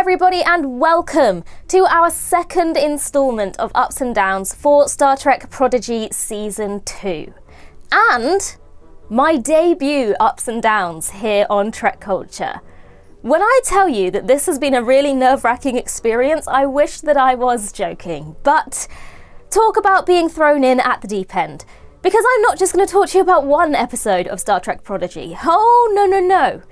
everybody, and welcome to our second instalment of Ups and Downs for Star Trek Prodigy Season 2. And my debut Ups and Downs here on TrekCulture. When I tell you that this has been a really nerve-wracking experience, I wish that I was joking. But talk about being thrown in at the deep end. Because I'm not just going to talk to you about one episode of Star Trek Prodigy. Oh, no.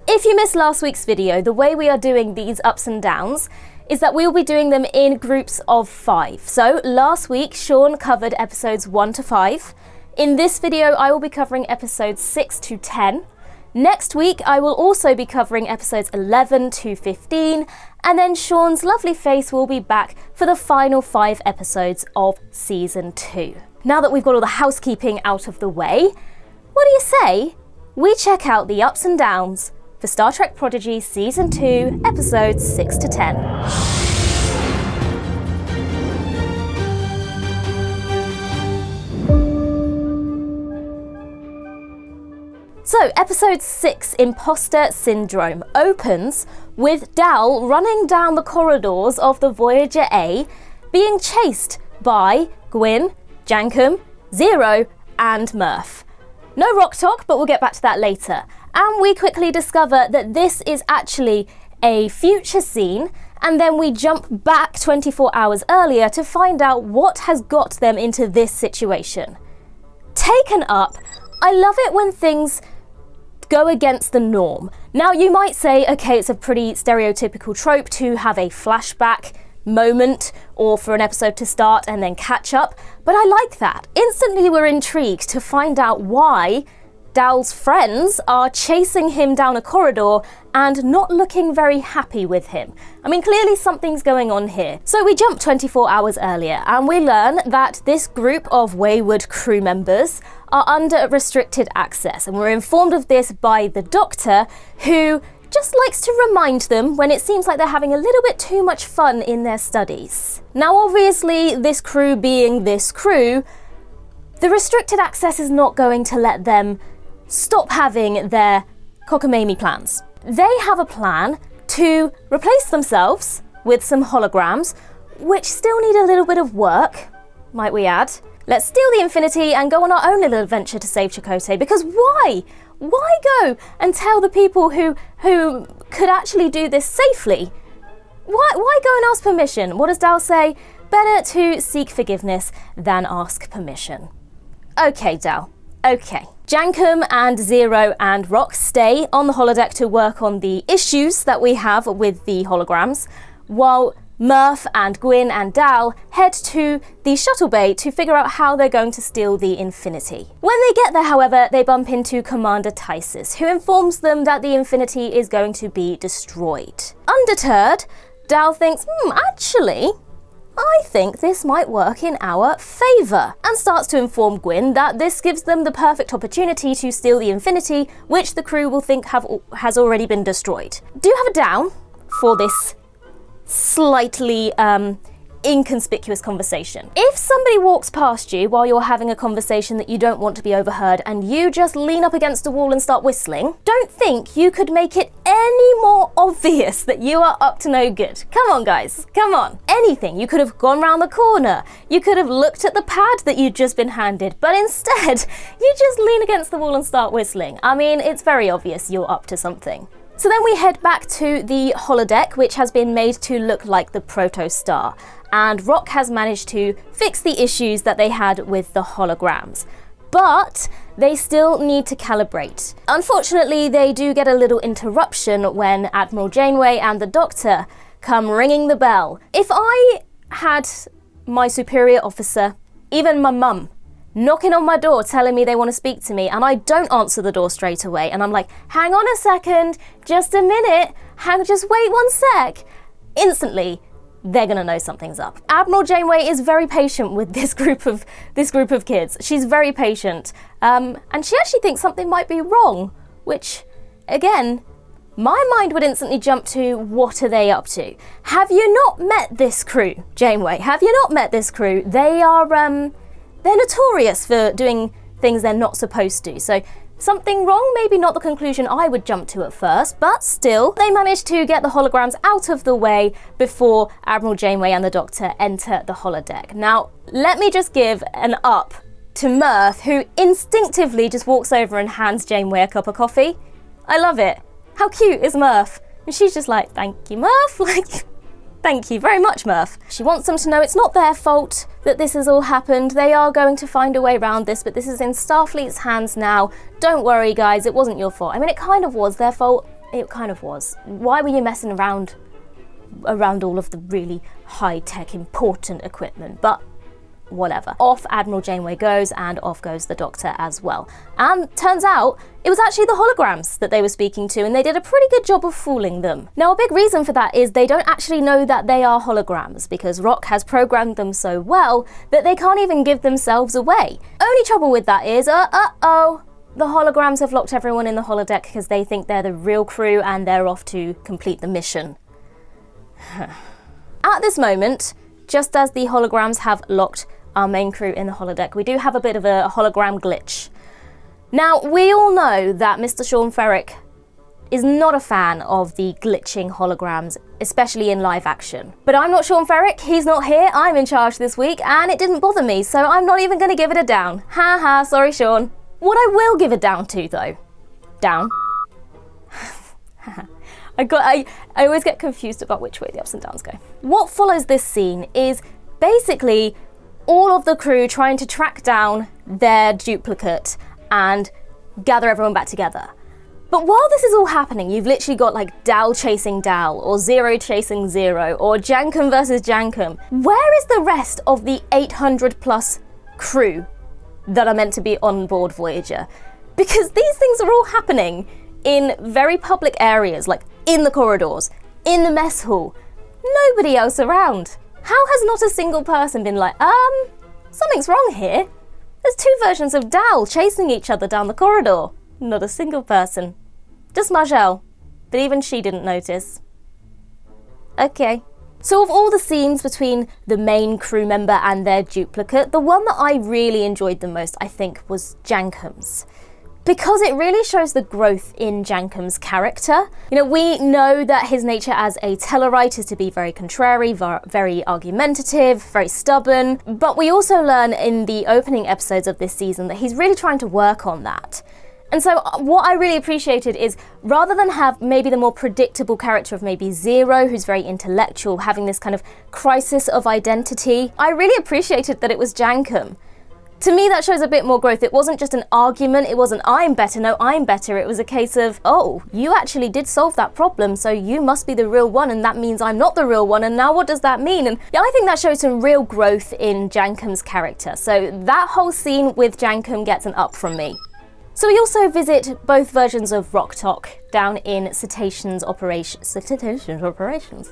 If you missed last week's video, the way we are doing these ups and downs is that we will be doing them in groups of 5. So last week, Sean covered episodes 1 to 5. In this video, I will be covering episodes 6 to 10. Next week, I will also be covering episodes 11 to 15. And then Sean's lovely face will be back for the final 5 episodes of Season 2. Now that we've got all the housekeeping out of the way, what do you say we check out the ups and downs for Star Trek Prodigy Season 2, Episodes 6 to 10. So, Episode 6, Imposter Syndrome, opens with Dal running down the corridors of the Voyager A, being chased by Gwyn, Jankum, Zero, and Murph. No rock talk, but we'll get back to that later. And we quickly discover that this is actually a future scene, and then we jump back 24 hours earlier to find out what has got them into this situation. Taken up, I love it when things go against the norm. Now you might say, okay, it's a pretty stereotypical trope to have a flashback moment or for an episode to start and then catch up, but I like that. Instantly we're intrigued to find out why Dal's friends are chasing him down a corridor and not looking very happy with him. I mean, clearly something's going on here. So we jump 24 hours earlier and we learn that this group of wayward crew members are under restricted access, and we're informed of this by the Doctor, who just likes to remind them when it seems like they're having a little bit too much fun in their studies. Now obviously, this crew being this crew, the restricted access is not going to let them stop having their cockamamie plans. They have a plan to replace themselves with some holograms, which still need a little bit of work, might we add. Let's steal the Infinity and go on our own little adventure to save Chakotay, because why? Why go and tell the people who could actually do this safely? Why go and ask permission? What does Dal say? Better to seek forgiveness than ask permission. Okay, Dal. Okay. Jankum and Zero and Rock stay on the holodeck to work on the issues that we have with the holograms, while Murph and Gwyn and Dal head to the shuttle bay to figure out how they're going to steal the Infinity. When they get there, however, they bump into Commander Tysus, who informs them that the Infinity is going to be destroyed. Undeterred, Dal thinks, actually, I think this might work in our favour, and starts to inform Gwyn that this gives them the perfect opportunity to steal the Infinity, which the crew will think has already been destroyed. Do have a down for this slightly inconspicuous conversation. If somebody walks past you while you're having a conversation that you don't want to be overheard and you just lean up against a wall and start whistling, don't think you could make it any more obvious that you are up to no good. Come on, guys, come on. Anything. You could have gone round the corner. You could have looked at the pad that you'd just been handed, but instead, you just lean against the wall and start whistling. I mean, it's very obvious you're up to something. So then we head back to the holodeck, which has been made to look like the protostar, and Rock has managed to fix the issues that they had with the holograms. But they still need to calibrate. Unfortunately, they do get a little interruption when Admiral Janeway and the Doctor come ringing the bell. If I had my superior officer, even my mum, knocking on my door telling me they want to speak to me, and I don't answer the door straight away, and I'm like, hang on a second, just a minute, just wait one sec, instantly they're gonna know something's up. Admiral Janeway is very patient with this group of kids. She's very patient, and she actually thinks something might be wrong, which again, my mind would instantly jump to, what are they up to? Have you not met this crew, Janeway? Have you not met this crew? They are they're notorious for doing things they're not supposed to. So Something wrong? Maybe not the conclusion I would jump to at first, but still, they managed to get the holograms out of the way before Admiral Janeway and the Doctor enter the holodeck. Now, let me just give an up to Murph, who instinctively just walks over and hands Janeway a cup of coffee. I love it. How cute is Murph? And she's just like, thank you, Murph. Like, thank you very much, Murph. She wants them to know it's not their fault that this has all happened. They are going to find a way around this, but this is in Starfleet's hands now. Don't worry, guys, it wasn't your fault. I mean, it kind of was their fault. It kind of was. Why were you messing around all of the really high-tech, important equipment? But whatever. Off Admiral Janeway goes, and off goes the Doctor as well. And turns out it was actually the holograms that they were speaking to, and they did a pretty good job of fooling them. Now, a big reason for that is they don't actually know that they are holograms, because Rock has programmed them so well that they can't even give themselves away. Only trouble with that is, the holograms have locked everyone in the holodeck because they think they're the real crew and they're off to complete the mission. At this moment, just as the holograms have locked our main crew in the holodeck, we do have a bit of a hologram glitch. Now, we all know that Mr. Sean Ferrick is not a fan of the glitching holograms, especially in live action. But I'm not Sean Ferrick, he's not here, I'm in charge this week, and it didn't bother me, so I'm not even going to give it a down. Ha ha, sorry Sean. What I will give a down to, though, down. I always get confused about which way the ups and downs go. What follows this scene is basically all of the crew trying to track down their duplicate and gather everyone back together. But while this is all happening, you've literally got like Dal chasing Dal, or Zero chasing Zero, or Jankum versus Jankum. Where is the rest of the 800 plus crew that are meant to be on board Voyager? Because these things are all happening in very public areas, like in the corridors, in the mess hall. Nobody else around. How has not a single person been like, something's wrong here? There's two versions of Dal chasing each other down the corridor. Not a single person. Just Margelle. But even she didn't notice. Okay. So of all the scenes between the main crew member and their duplicate, the one that I really enjoyed the most, I think, was Jankum's. Because it really shows the growth in Jankum's character. You know, we know that his nature as a Tellarite is to be very contrary, very argumentative, very stubborn, but we also learn in the opening episodes of this season that he's really trying to work on that. And so what I really appreciated is, rather than have maybe the more predictable character of maybe Zero, who's very intellectual, having this kind of crisis of identity, I really appreciated that it was Jankum. To me, that shows a bit more growth. It wasn't just an argument, it wasn't I'm better, no, I'm better. It was a case of, oh, you actually did solve that problem, so you must be the real one, and that means I'm not the real one, and now what does that mean? And yeah, I think that shows some real growth in Jankum's character. So that whole scene with Jankum gets an up from me. So we also visit both versions of Rock Talk down in Citation's operations.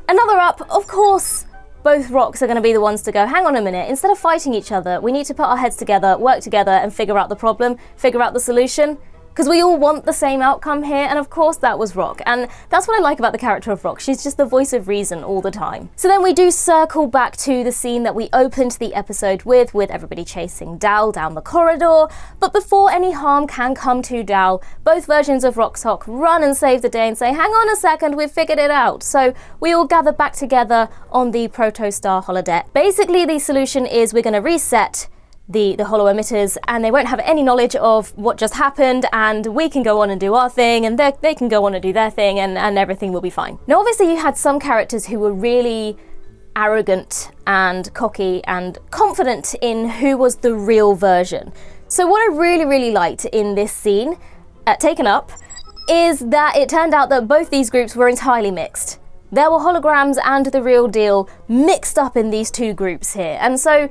Another up, of course. Both Rocks are going to be the ones to go, hang on a minute, instead of fighting each other, we need to put our heads together, work together and figure out the problem, figure out the solution. Because we all want the same outcome here, and of course that was Rock. And that's what I like about the character of Rock. She's just the voice of reason all the time. So then we do circle back to the scene that we opened the episode with everybody chasing Dal down the corridor. But before any harm can come to Dal, both versions of Rock Talk run and save the day and say, hang on a second, we've figured it out. So we all gather back together on the Protostar holodeck. Basically, the solution is we're going to reset the holo emitters, and they won't have any knowledge of what just happened, and we can go on and do our thing, and they can go on and do their thing, and everything will be fine. Now, obviously, you had some characters who were really arrogant and cocky and confident in who was the real version. So what I really, really liked in this scene, Taken Up, is that it turned out that both these groups were entirely mixed. There were holograms and the real deal mixed up in these two groups here, and so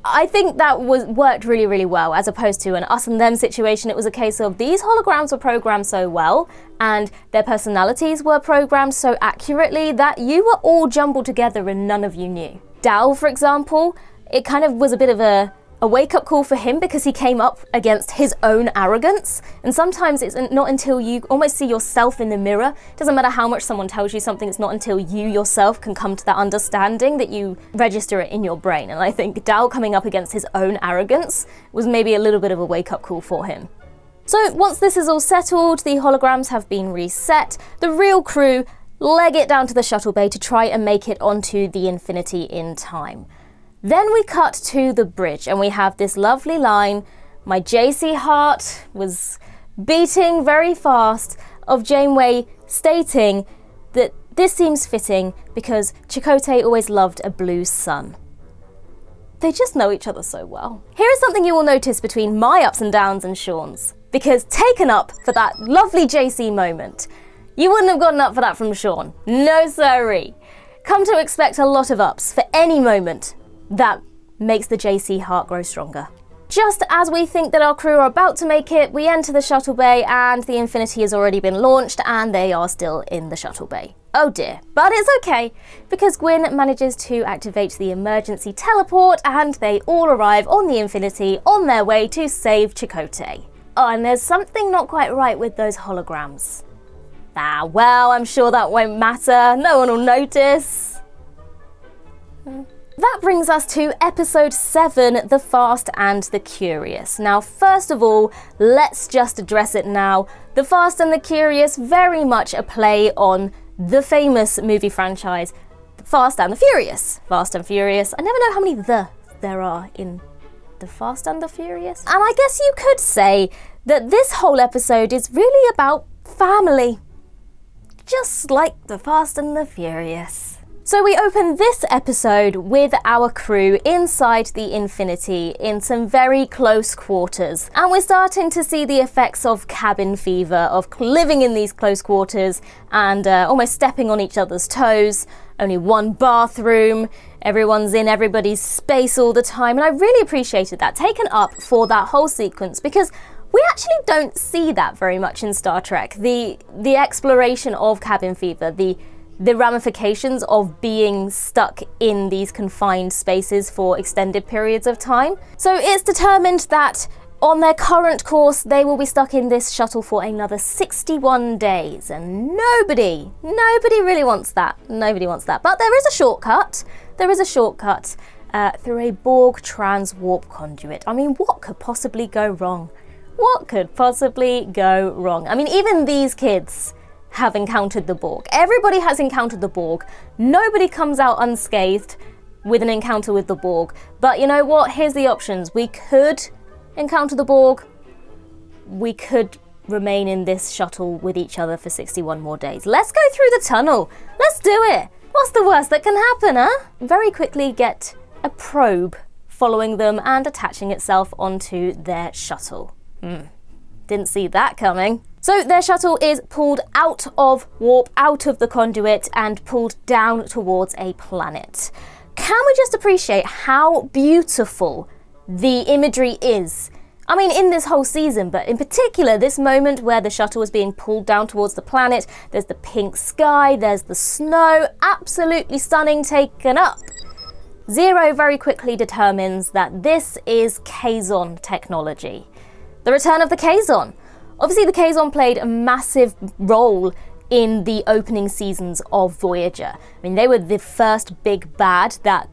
I think that worked really, really well, as opposed to an us and them situation. It was a case of these holograms were programmed so well and their personalities were programmed so accurately that you were all jumbled together and none of you knew. Dal, for example, it kind of was a bit of a wake-up call for him because he came up against his own arrogance, and sometimes it's not until you almost see yourself in the mirror. It doesn't matter how much someone tells you something, it's not until you yourself can come to that understanding that you register it in your brain. And I think Dal coming up against his own arrogance was maybe a little bit of a wake-up call for him. So once this is all settled, the holograms have been reset, the real crew leg it down to the shuttle bay to try and make it onto the Infinity in time. Then we cut to the bridge and we have this lovely line, my JC heart was beating very fast, of Janeway stating that this seems fitting because Chakotay always loved a blue sun. They just know each other so well. Here is something you will notice between my ups and downs and Sean's, because taken up for that lovely JC moment, you wouldn't have gotten up for that from Sean. No siree. Come to expect a lot of ups for any moment that makes the JC heart grow stronger. Just as we think that our crew are about to make it, we enter the shuttle bay and the Infinity has already been launched and they are still in the shuttle bay. Oh dear, but it's okay, because Gwyn manages to activate the emergency teleport and they all arrive on the Infinity on their way to save Chakotay. Oh, and there's something not quite right with those holograms. Ah, well, I'm sure that won't matter. No one will notice. That brings us to episode 7, The Fast and the Curious. Now, first of all, let's just address it now. The Fast and the Curious, very much a play on the famous movie franchise, Fast and the Furious. Fast and Furious. I never know how many there are in The Fast and the Furious. And I guess you could say that this whole episode is really about family. Just like The Fast and the Furious. So we open this episode with our crew inside the Infinity in some very close quarters. And we're starting to see the effects of cabin fever, of living in these close quarters and almost stepping on each other's toes. Only one bathroom, everyone's in everybody's space all the time. And I really appreciated that, taken up for that whole sequence, because we actually don't see that very much in Star Trek. The exploration of cabin fever, the ramifications of being stuck in these confined spaces for extended periods of time. So it's determined that on their current course, they will be stuck in this shuttle for another 61 days. And nobody really wants that. Nobody wants that. But there is a shortcut. There is a shortcut through a Borg transwarp conduit. I mean, what could possibly go wrong? What could possibly go wrong? I mean, even these kids have encountered the Borg. Everybody has encountered the Borg. Nobody comes out unscathed with an encounter with the Borg. But you know what? Here's the options. We could encounter the Borg. We could remain in this shuttle with each other for 61 more days. Let's go through the tunnel. Let's do it. What's the worst that can happen, huh? Very quickly get a probe following them and attaching itself onto their shuttle. Didn't see that coming. So their shuttle is pulled out of warp, out of the conduit, and pulled down towards a planet. Can we just appreciate how beautiful the imagery is? I mean, in this whole season, but in particular, this moment where the shuttle is being pulled down towards the planet, there's the pink sky, there's the snow, absolutely stunning, taken up. Zero very quickly determines that this is Kazon technology. The return of the Kazon. Obviously, the Kazon played a massive role in the opening seasons of Voyager. I mean, they were the first big bad that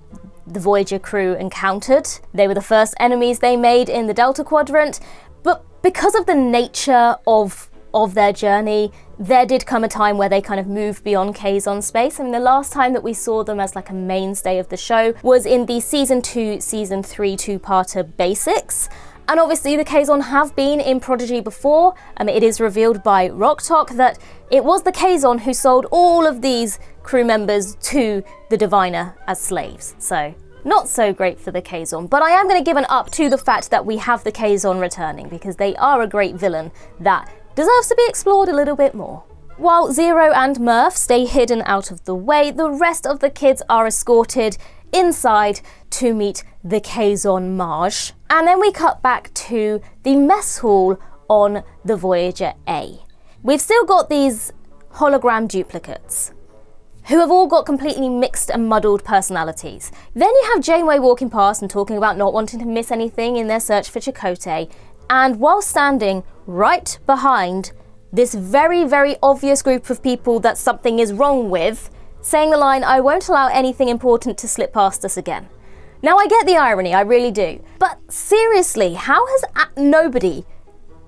the Voyager crew encountered. They were the first enemies they made in the Delta Quadrant. But because of the nature of their journey, there did come a time where they kind of moved beyond Kazon space. I mean, the last time that we saw them as like a mainstay of the show was in the Season 2, Season 3 two-parter Basics. And obviously the Kazon have been in Prodigy before. It is revealed by Rocktalk that it was the Kazon who sold all of these crew members to the Diviner as slaves. So not so great for the Kazon. But I am going to give an up to the fact that we have the Kazon returning, because they are a great villain that deserves to be explored a little bit more. While Zero and Murph stay hidden out of the way, the rest of the kids are escorted inside to meet the Kazon Maj. And then we cut back to the mess hall on the Voyager A. We've still got these hologram duplicates who have all got completely mixed and muddled personalities. Then you have Janeway walking past and talking about not wanting to miss anything in their search for Chakotay. And while standing right behind this very, very obvious group of people that something is wrong with, saying the line, "I won't allow anything important to slip past us again." Now, I get the irony, I really do. But seriously, how has nobody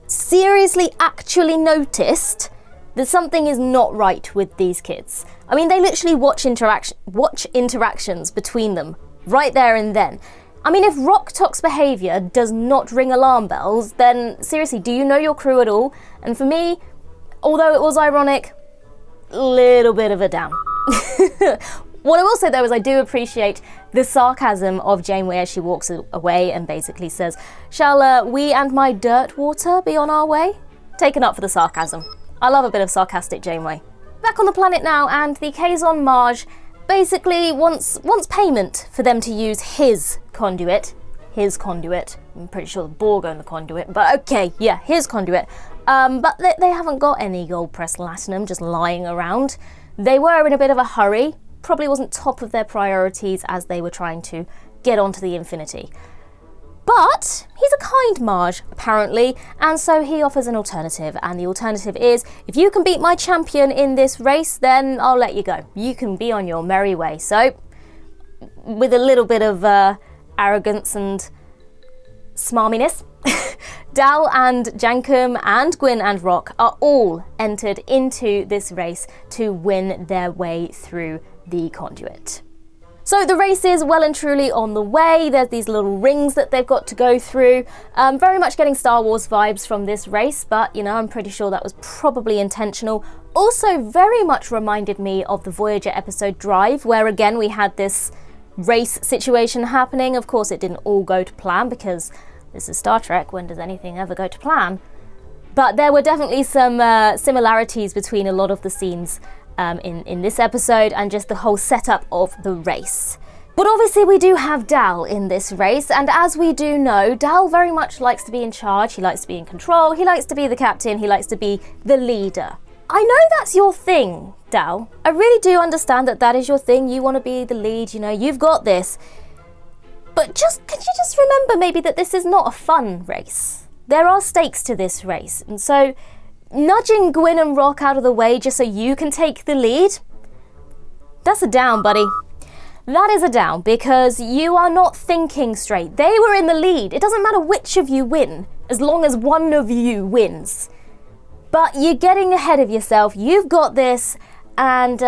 seriously actually noticed that something is not right with these kids. I mean, they literally watch interactions between them right there and then. I mean, if Rock-Tock's behaviour does not ring alarm bells, then seriously, do you know your crew at all? And for me, although it was ironic, little bit of a down. What I will say though is I do appreciate the sarcasm of Janeway as she walks away and basically says, "Shall we and my dirt water be on our way?" Taken up for the sarcasm. I love a bit of sarcastic Janeway. Back on the planet now, and the Kazon Marge basically wants payment for them to use his conduit. His conduit. I'm pretty sure the Borg own the conduit, but okay, yeah, his conduit. But they haven't got any gold-pressed latinum just lying around. They were in a bit of a hurry. Probably wasn't top of their priorities as they were trying to get onto the Infinity. But he's a kind Marge, apparently, and so he offers an alternative, and the alternative is, if you can beat my champion in this race, then I'll let you go. You can be on your merry way. So, with a little bit of arrogance and smarminess, Dal and Jankum and Gwyn and Rock are all entered into this race to win their way through the conduit. So the race is well and truly on the way. There's these little rings that they've got to go through. Very much getting Star Wars vibes from this race, but you know, I'm pretty sure that was probably intentional. Also very much reminded me of the Voyager episode Drive, where again we had this race situation happening. Of course it didn't all go to plan because this is Star Trek, when does anything ever go to plan? But there were definitely some similarities between a lot of the scenes in this episode and just the whole setup of the race. But obviously we do have Dal in this race, and as we do know, Dal very much likes to be in charge, he likes to be in control, he likes to be the captain, he likes to be the leader. I know that's your thing, Dal. I really do understand that that is your thing, you want to be the lead, you know, you've got this. But could you just remember maybe that this is not a fun race? There are stakes to this race, and so nudging Gwyn and Rock out of the way just so you can take the lead, that's a down, buddy. That is a down, because you are not thinking straight. They were in the lead. It doesn't matter which of you win, as long as one of you wins. But you're getting ahead of yourself. You've got this, and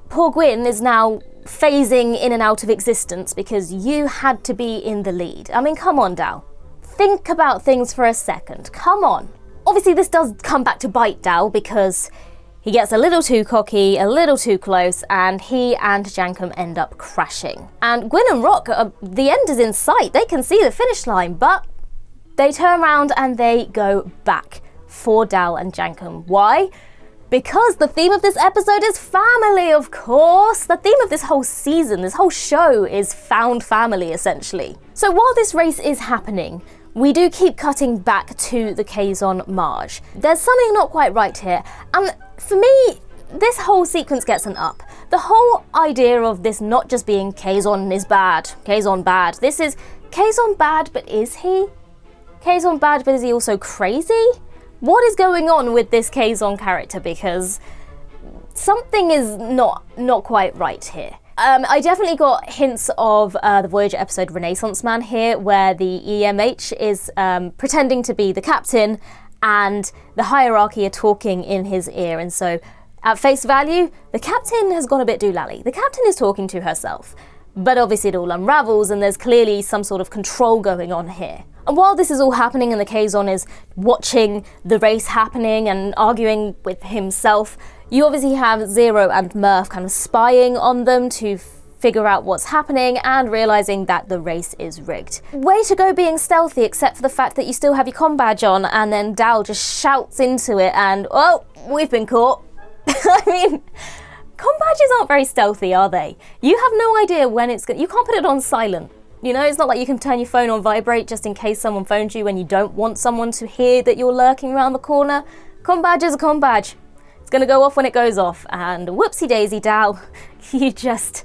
poor Gwyn is now phasing in and out of existence because you had to be in the lead. I mean, come on, Dal. Think about things for a second. Come on. Obviously, this does come back to bite Dal because he gets a little too cocky, a little too close, and he and Jankum end up crashing. And Gwyn and Rock, the end is in sight. They can see the finish line, but they turn around and they go back for Dal and Jankum. Why? Because the theme of this episode is family, of course. The theme of this whole season, this whole show, is found family, essentially. So while this race is happening, we do keep cutting back to the Kazon Marge. There's something not quite right here, and for me, this whole sequence gets an up. The whole idea of this not just being Kazon is bad, Kazon bad. This is Kazon bad, but is he? Kazon bad, but is he also crazy? What is going on with this Kazon character? Because something is not quite right here. I definitely got hints of the Voyager episode Renaissance Man here, where the EMH is pretending to be the captain and the hierarchy are talking in his ear. And so at face value, the captain has gone a bit doolally. The captain is talking to herself, but obviously it all unravels and there's clearly some sort of control going on here. And while this is all happening and the Kazon is watching the race happening and arguing with himself, you obviously have Zero and Murph kind of spying on them to figure out what's happening and realizing that the race is rigged. Way to go being stealthy, except for the fact that you still have your comm badge on, and then Dal just shouts into it and, oh, we've been caught. I mean, comm badges aren't very stealthy, are they? You have no idea when it's you can't put it on silent. You know, it's not like you can turn your phone on vibrate just in case someone phones you when you don't want someone to hear that you're lurking around the corner. Comm badge is a comm badge. It's gonna go off when it goes off, and whoopsie daisy, Dal, you just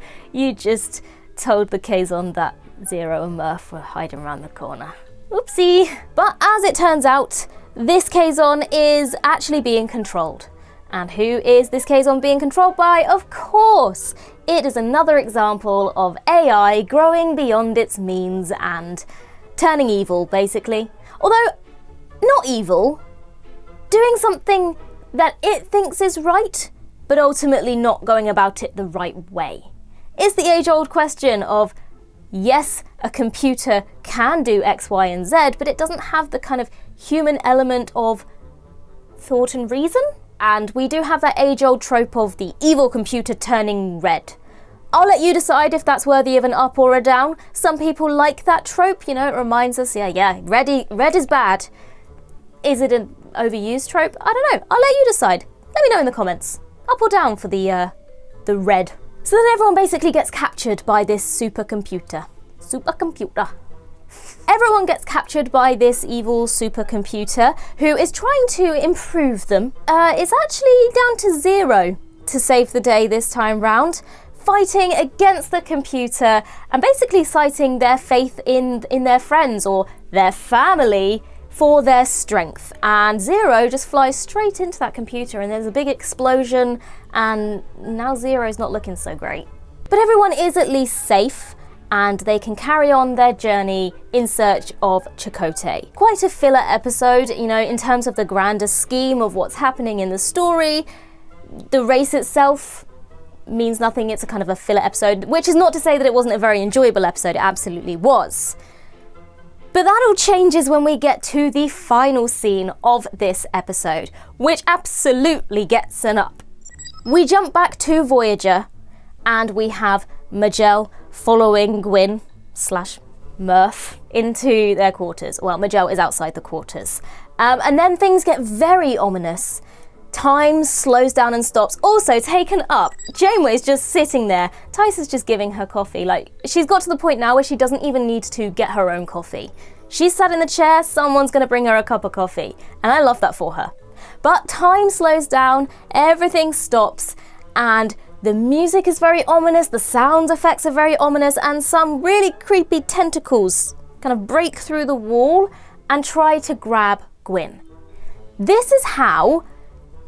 told the Kazon that Zero and Murph were hiding around the corner. Whoopsie. But as it turns out, this Kazon is actually being controlled. And who is this Kazon being controlled by? Of course, it is another example of AI growing beyond its means and turning evil, basically. Although, not evil, doing something that it thinks is right, but ultimately not going about it the right way. It's the age-old question of, yes, a computer can do X, Y, and Z, but it doesn't have the kind of human element of thought and reason. And we do have that age-old trope of the evil computer turning red. I'll let you decide if that's worthy of an up or a down. Some people like that trope, you know, it reminds us, yeah, red is bad. Is it an overused trope? I don't know. I'll let you decide. Let me know in the comments. Up or down for the red. So then everyone basically gets captured by this supercomputer. Everyone gets captured by this evil supercomputer who is trying to improve them. It's actually down to Zero to save the day this time round, fighting against the computer and basically citing their faith in their friends or their family for their strength. And Zero just flies straight into that computer and there's a big explosion and now Zero's not looking so great. But everyone is at least safe and they can carry on their journey in search of Chakotay. Quite a filler episode, you know, in terms of the grander scheme of what's happening in the story. The race itself means nothing, it's a kind of a filler episode, which is not to say that it wasn't a very enjoyable episode, it absolutely was. But that all changes when we get to the final scene of this episode, which absolutely gets an up. We jump back to Voyager and we have Majel following Gwyn / Murph into their quarters. Well, Majel is outside the quarters. And then things get very ominous. Time slows down and stops. Also taken up, Janeway's just sitting there. Tyson's just giving her coffee. Like, she's got to the point now where she doesn't even need to get her own coffee. She's sat in the chair, someone's gonna bring her a cup of coffee. And I love that for her. But time slows down, everything stops, and the music is very ominous, the sound effects are very ominous, and some really creepy tentacles kind of break through the wall and try to grab Gwyn. This is how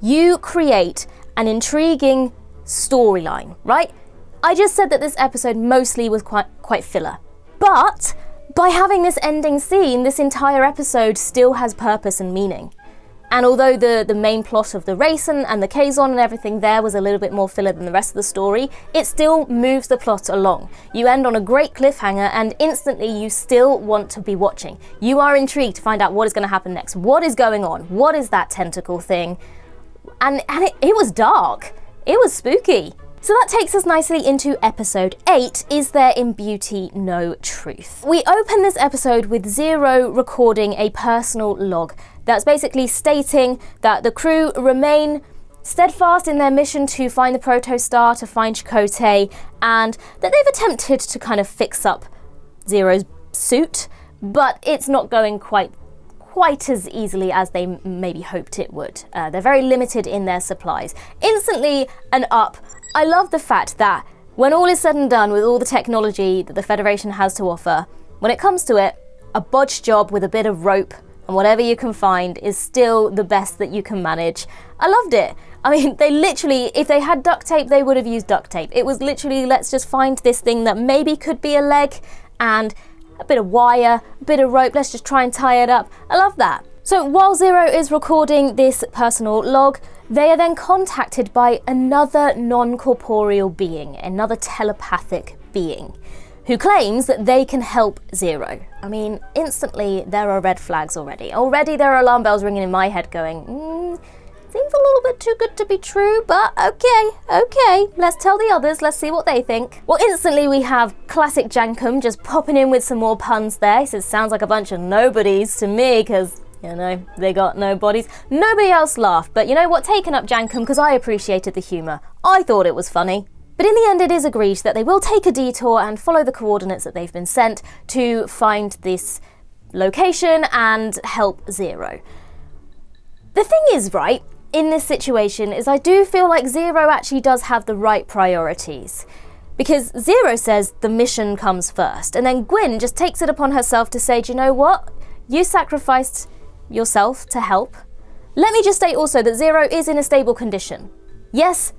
you create an intriguing storyline, right? I just said that this episode mostly was quite filler. But by having this ending scene, this entire episode still has purpose and meaning. And although the main plot of the race and the Kazon and everything there was a little bit more filler than the rest of the story, it still moves the plot along. You end on a great cliffhanger and instantly you still want to be watching. You are intrigued to find out what is going to happen next. What is going on? What is that tentacle thing? And it was dark. It was spooky. So that takes us nicely into episode 8, Is There in Beauty No Truth? We open this episode with Zero recording a personal log that's basically stating that the crew remain steadfast in their mission to find the protostar, to find Chakotay, and that they've attempted to kind of fix up Zero's suit, but it's not going quite as easily as they maybe hoped it would. They're very limited in their supplies. Instantly an up. I love the fact that when all is said and done with all the technology that the Federation has to offer, when it comes to it, a bodged job with a bit of rope and whatever you can find is still the best that you can manage. I loved it. I mean, they literally, if they had duct tape, they would have used duct tape. It was literally, let's just find this thing that maybe could be a leg and a bit of wire, a bit of rope, let's just try and tie it up. I love that. So while Zero is recording this personal log, they are then contacted by another non-corporeal being, another telepathic being, who claims that they can help Zero. I mean, instantly there are red flags already. Already there are alarm bells ringing in my head going, seems a little bit too good to be true, but okay, let's tell the others, let's see what they think. Well, instantly we have classic Jankum just popping in with some more puns there. He says, sounds like a bunch of nobodies to me, because, you know, they got no bodies. Nobody else laughed, but you know what, taken up Jankum, because I appreciated the humour. I thought it was funny. But in the end, it is agreed that they will take a detour and follow the coordinates that they've been sent to find this location and help Zero. The thing is, right, in this situation is I do feel like Zero actually does have the right priorities. Because Zero says the mission comes first, and then Gwyn just takes it upon herself to say, do you know what? You sacrificed yourself to help. Let me just state also that Zero is in a stable condition. Yes,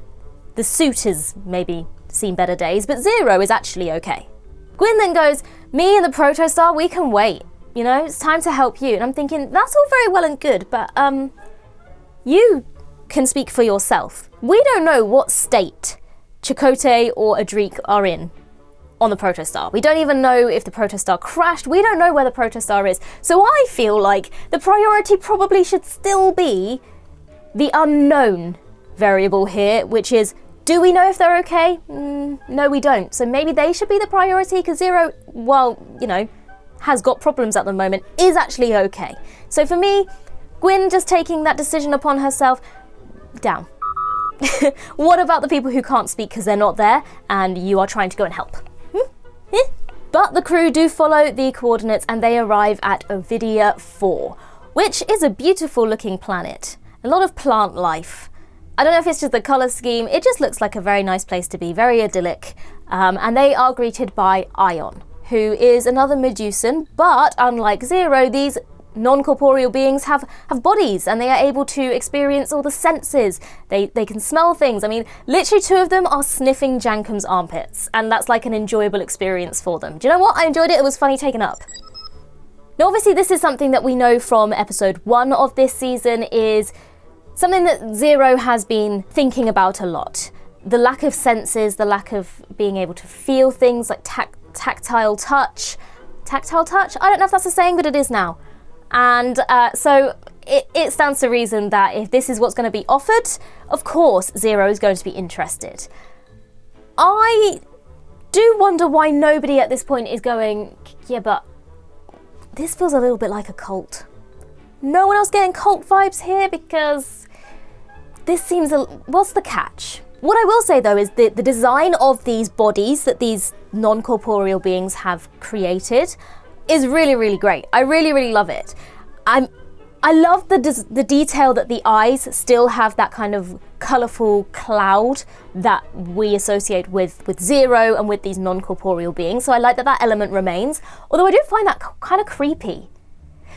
the suit has maybe seen better days, but Zero is actually okay. Gwyn then goes, me and the protostar, we can wait. you know, it's time to help you. And I'm thinking, that's all very well and good, but you can speak for yourself. We don't know what state Chakotay or Adrik are in on the protostar. We don't even know if the protostar crashed. We don't know where the protostar is. So I feel like the priority probably should still be the unknown variable here, which is, do we know if they're okay? No, we don't. So maybe they should be the priority, because Zero, well, you know, has got problems at the moment, is actually okay. So for me, Gwyn just taking that decision upon herself, down. What about the people who can't speak because they're not there and you are trying to go and help? But the crew do follow the coordinates and they arrive at Ovidia 4, which is a beautiful looking planet. A lot of plant life. I don't know if it's just the colour scheme, it just looks like a very nice place to be, very idyllic. And they are greeted by Ion, who is another Medusan, but unlike Zero, these non-corporeal beings have bodies and they are able to experience all the senses. They can smell things. I mean, literally 2 of them are sniffing Jankum's armpits, and that's like an enjoyable experience for them. Do you know what? I enjoyed it. It was funny taken up. Now, obviously, this is something that we know from episode 1 of this season, is something that Zero has been thinking about a lot. The lack of senses, the lack of being able to feel things like tactile touch. Tactile touch? I don't know if that's a saying, but it is now. And so it stands to reason that if this is what's going to be offered, of course Zero is going to be interested. I do wonder why nobody at this point is going, yeah, but this feels a little bit like a cult. No one else getting cult vibes here, because this seems what's the catch? What I will say though is the design of these bodies that these non-corporeal beings have created is really, really great. I really, really love it. I love the detail that the eyes still have that kind of colourful cloud that we associate with Zero and with these non-corporeal beings. So I like that element remains, although I do find that kind of creepy.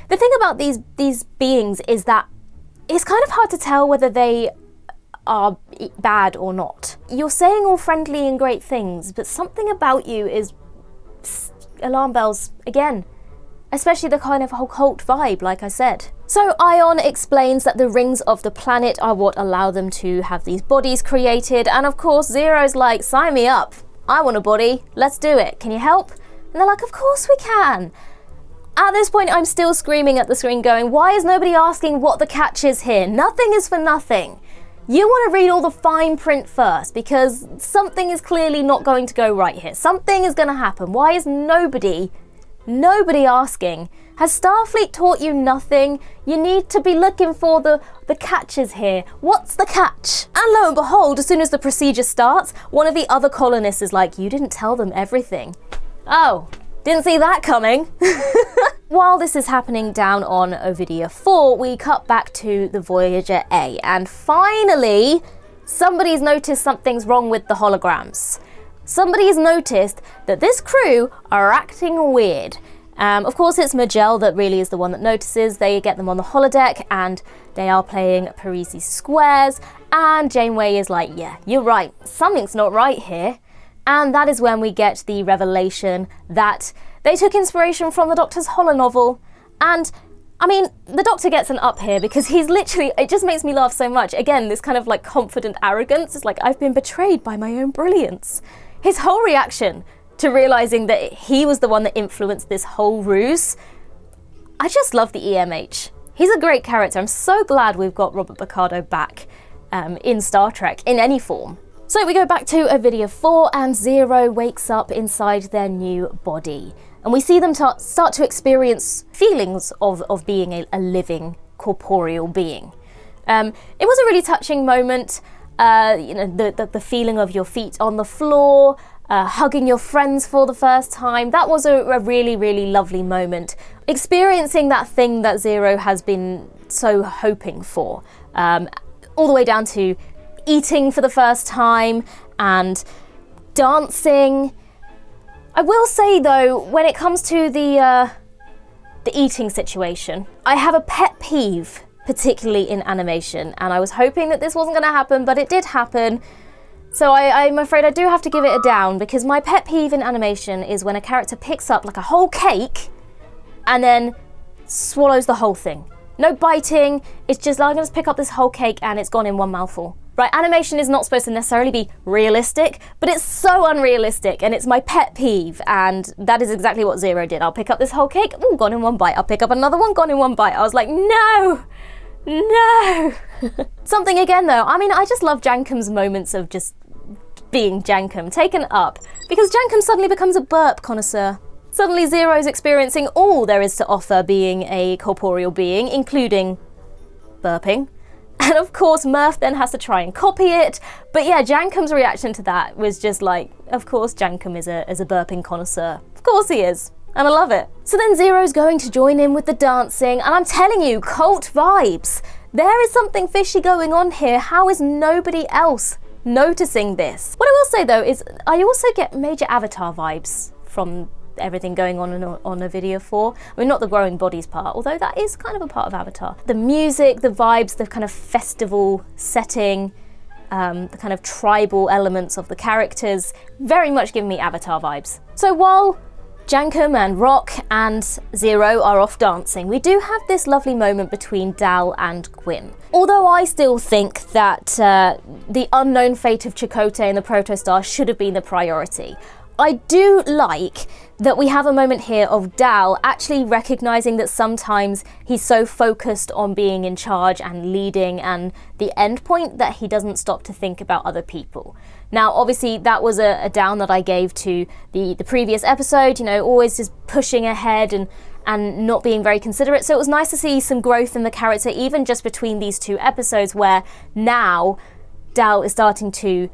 The thing about these beings is that it's kind of hard to tell whether they are bad or not. You're saying all friendly and great things, but something about you is alarm bells again, especially the kind of whole cult vibe, like I said. So Ion explains that the rings of the planet are what allow them to have these bodies created, and of course Zero's like, sign me up, I want a body, let's do it, can you help? And they're like, of course we can. At this point I'm still screaming at the screen going, why is nobody asking what the catch is here? Nothing is for nothing. You want to read all the fine print first, because something is clearly not going to go right here. Something is going to happen. Why is nobody asking? Has Starfleet taught you nothing? You need to be looking for the catches here. What's the catch? And lo and behold, as soon as the procedure starts, one of the other colonists is like, you didn't tell them everything. Oh, didn't see that coming. While this is happening down on Ovidia 4, we cut back to the Voyager A, and finally, somebody's noticed something's wrong with the holograms. Somebody's noticed that this crew are acting weird. Of course, it's Majel that really is the one that notices. They get them on the holodeck, and they are playing Parisi squares, and Janeway is like, yeah, you're right, something's not right here. And that is when we get the revelation that they took inspiration from the Doctor's holonovel. And I mean, the Doctor gets an up here because he's literally, it just makes me laugh so much. Again, this kind of like confident arrogance. It's like, I've been betrayed by my own brilliance. His whole reaction to realizing that he was the one that influenced this whole ruse. I just love the EMH. He's a great character. I'm so glad we've got Robert Picardo back in Star Trek in any form. So we go back to Ovidia 4 and Zero wakes up inside their new body. And we see them start to experience feelings of being a living corporeal being. It was a really touching moment. You know, the feeling of your feet on the floor, hugging your friends for the first time. That was a really, really lovely moment. Experiencing that thing that Zero has been so hoping for. All the way down to eating for the first time and dancing. I will say though, when it comes to the eating situation, I have a pet peeve, particularly in animation, and I was hoping that this wasn't going to happen, but it did happen. So I'm afraid I do have to give it a down, because my pet peeve in animation is when a character picks up like a whole cake and then swallows the whole thing. No biting, it's just, I'm gonna just pick up this whole cake and it's gone in one mouthful. Right, animation is not supposed to necessarily be realistic, but it's so unrealistic and it's my pet peeve, and that is exactly what Zero did. I'll pick up this whole cake, ooh, gone in one bite. I'll pick up another one, gone in one bite. I was like, no! Something again though, I mean, I just love Jankum's moments of just being Jankum, taken up, because Jankum suddenly becomes a burp connoisseur. Suddenly Zero's experiencing all there is to offer being a corporeal being, including burping. And of course Murph then has to try and copy it, but yeah, Jankum's reaction to that was just like, of course Jankum is a burping connoisseur. Of course he is. And I love it. So then Zero's going to join in with the dancing, and I'm telling you, cult vibes. There is something fishy going on here. How is nobody else noticing this? What I will say though is I also get major Avatar vibes from everything going on a video 4. I mean, not the growing bodies part, although that is kind of a part of Avatar. The music, the vibes, the kind of festival setting, the kind of tribal elements of the characters, very much give me Avatar vibes. So while Jankum and Rock and Zero are off dancing, we do have this lovely moment between Dal and Gwyn. Although I still think that the unknown fate of Chakotay and the Protostar should have been the priority. I do like that we have a moment here of Dal actually recognizing that sometimes he's so focused on being in charge and leading and the end point that he doesn't stop to think about other people. Now, obviously, that was a down that I gave to the previous episode, you know, always just pushing ahead and not being very considerate. So it was nice to see some growth in the character, even just between these 2 episodes, where now Dal is starting to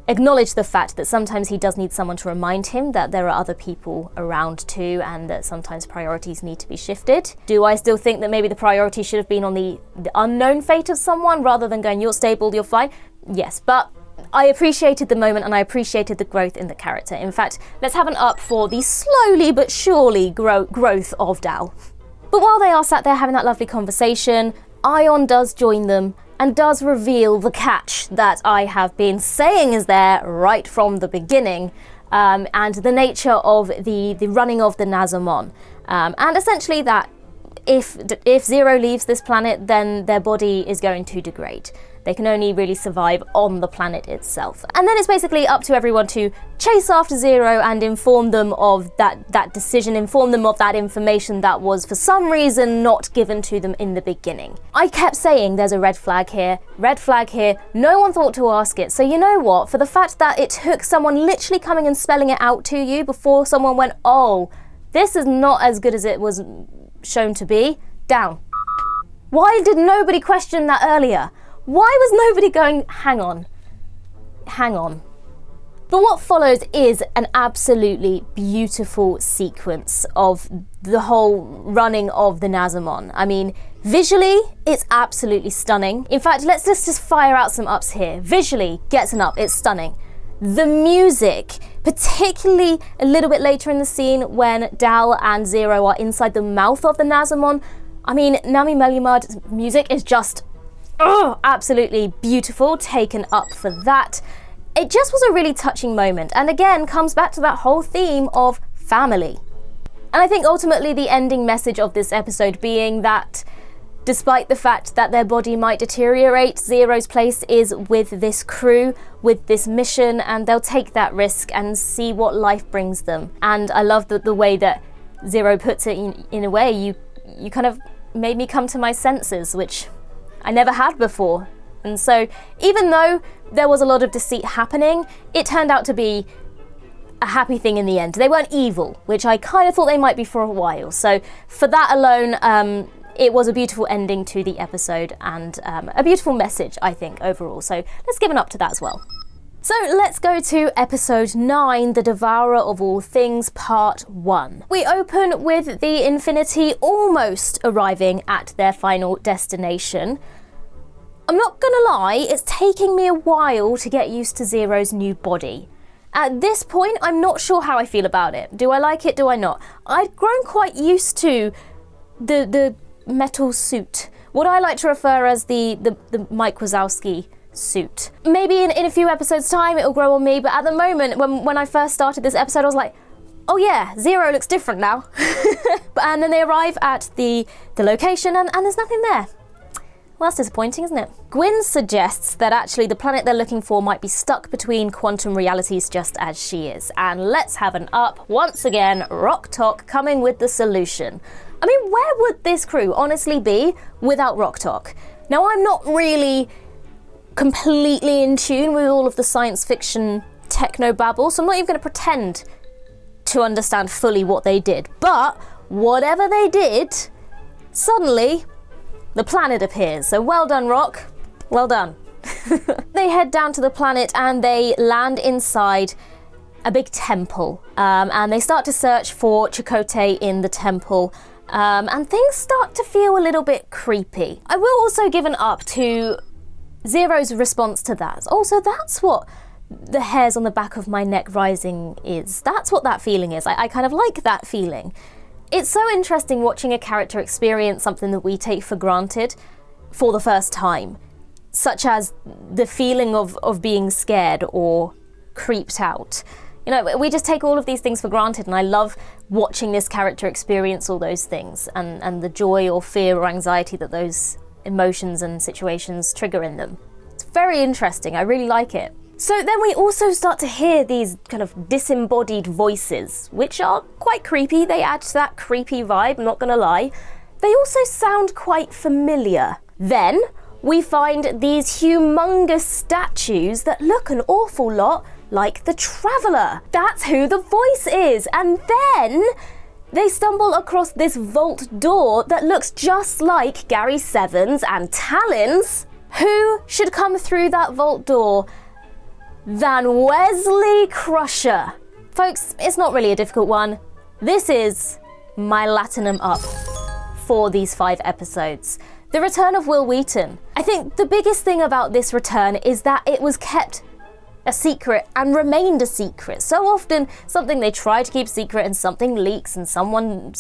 acknowledge the fact that sometimes he does need someone to remind him that there are other people around too, and that sometimes priorities need to be shifted. Do I still think that maybe the priority should have been on the unknown fate of someone rather than going, you're stable, you're fine? Yes, but I appreciated the moment and I appreciated the growth in the character. In fact, let's have an up for the slowly but surely growth of Dal. But while they are sat there having that lovely conversation, Ion does join them and does reveal the catch that I have been saying is there right from the beginning, and the nature of the running of the Nazamon. And essentially that if Zero leaves this planet, then their body is going to degrade. They can only really survive on the planet itself. And then it's basically up to everyone to chase after Zero and inform them of that decision, inform them of that information that was for some reason not given to them in the beginning. I kept saying there's a red flag here, no one thought to ask it. So you know what, for the fact that it took someone literally coming and spelling it out to you before someone went, oh, this is not as good as it was shown to be, down. Why did nobody question that earlier? Why was nobody going, hang on? But what follows is an absolutely beautiful sequence of the whole running of the Nazamon. I mean, visually, it's absolutely stunning. In fact, let's just fire out some ups here. Visually, gets an up, it's stunning. The music, particularly a little bit later in the scene when Dal and Zero are inside the mouth of the Nazamon. I mean, Nami Melumad's music is just absolutely beautiful, taken up for that. It just was a really touching moment, and again comes back to that whole theme of family. And I think ultimately the ending message of this episode being that despite the fact that their body might deteriorate, Zero's place is with this crew, with this mission, and they'll take that risk and see what life brings them. And I love the way that Zero puts it in a way, you kind of made me come to my senses, which I never had before. And so even though there was a lot of deceit happening, it turned out to be a happy thing in the end. They weren't evil, which I kind of thought they might be for a while. So for that alone, it was a beautiful ending to the episode and a beautiful message, I think, overall. So let's give an up to that as well. So let's go to episode 9, The Devourer of All Things, part 1. We open with the Infinity almost arriving at their final destination. I'm not gonna lie, it's taking me a while to get used to Zero's new body. At this point, I'm not sure how I feel about it. Do I like it? Do I not? I'd grown quite used to the metal suit. What I like to refer as the Mike Wazowski suit. Maybe in a few episodes time it'll grow on me, but at the moment when I first started this episode I was like, oh yeah, Zero looks different now. And then they arrive at the location and there's nothing there. Well, that's disappointing, isn't it? Gwyn suggests that actually the planet they're looking for might be stuck between quantum realities just as she is. And let's have an up. Once again, Rock Talk coming with the solution. I mean, where would this crew honestly be without Rock Talk? Now, I'm not really completely in tune with all of the science fiction techno babble, so I'm not even going to pretend to understand fully what they did. But whatever they did, suddenly the planet appears. So well done, Rock. Well done. They head down to the planet and they land inside a big temple. And they start to search for Chakotay in the temple. And things start to feel a little bit creepy. I will also give an up to Zero's response to that. Also, that's what the hairs on the back of my neck rising is. That's what that feeling is. I kind of like that feeling. It's so interesting watching a character experience something that we take for granted for the first time, such as the feeling of being scared or creeped out. You know, we just take all of these things for granted, and I love watching this character experience all those things and the joy or fear or anxiety that those emotions and situations trigger in them. It's very interesting. I really like it. So then we also start to hear these kind of disembodied voices, which are quite creepy. They add to that creepy vibe, I'm not gonna lie. They also sound quite familiar. Then we find these humongous statues that look an awful lot like the Traveller. That's who the voice is. And then they stumble across this vault door that looks just like Gary Seven's and Talon's. Who should come through that vault door than Wesley Crusher? Folks, it's not really a difficult one. This is my Latinum up for these 5 episodes. The return of Wil Wheaton. I think the biggest thing about this return is that it was kept a secret and remained a secret. So often something they try to keep secret and something leaks and someone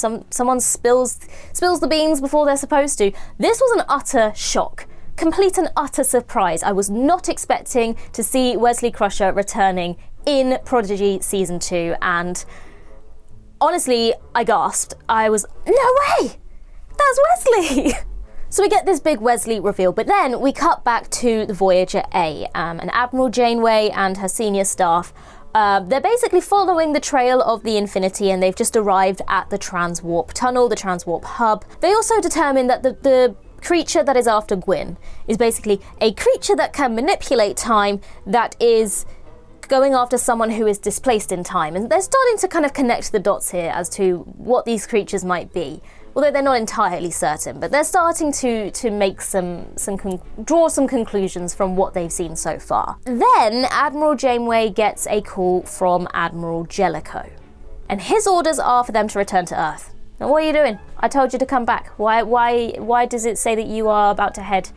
spills the beans before they're supposed to. This was an utter shock. Complete and utter surprise. I was not expecting to see Wesley Crusher returning in Prodigy Season 2, and honestly, I gasped. I was, no way! That's Wesley! So we get this big Wesley reveal, but then we cut back to the Voyager A, and Admiral Janeway and her senior staff. They're basically following the trail of the Infinity, and they've just arrived at the Transwarp Tunnel, the Transwarp Hub. They also determine that the creature that is after Gwyn is basically a creature that can manipulate time, that is going after someone who is displaced in time. And they're starting to kind of connect the dots here as to what these creatures might be. Although they're not entirely certain, but they're starting to make draw some conclusions from what they've seen so far. Then Admiral Janeway gets a call from Admiral Jellicoe, and his orders are for them to return to Earth. Now, what are you doing? I told you to come back. Why does it say that you are about to head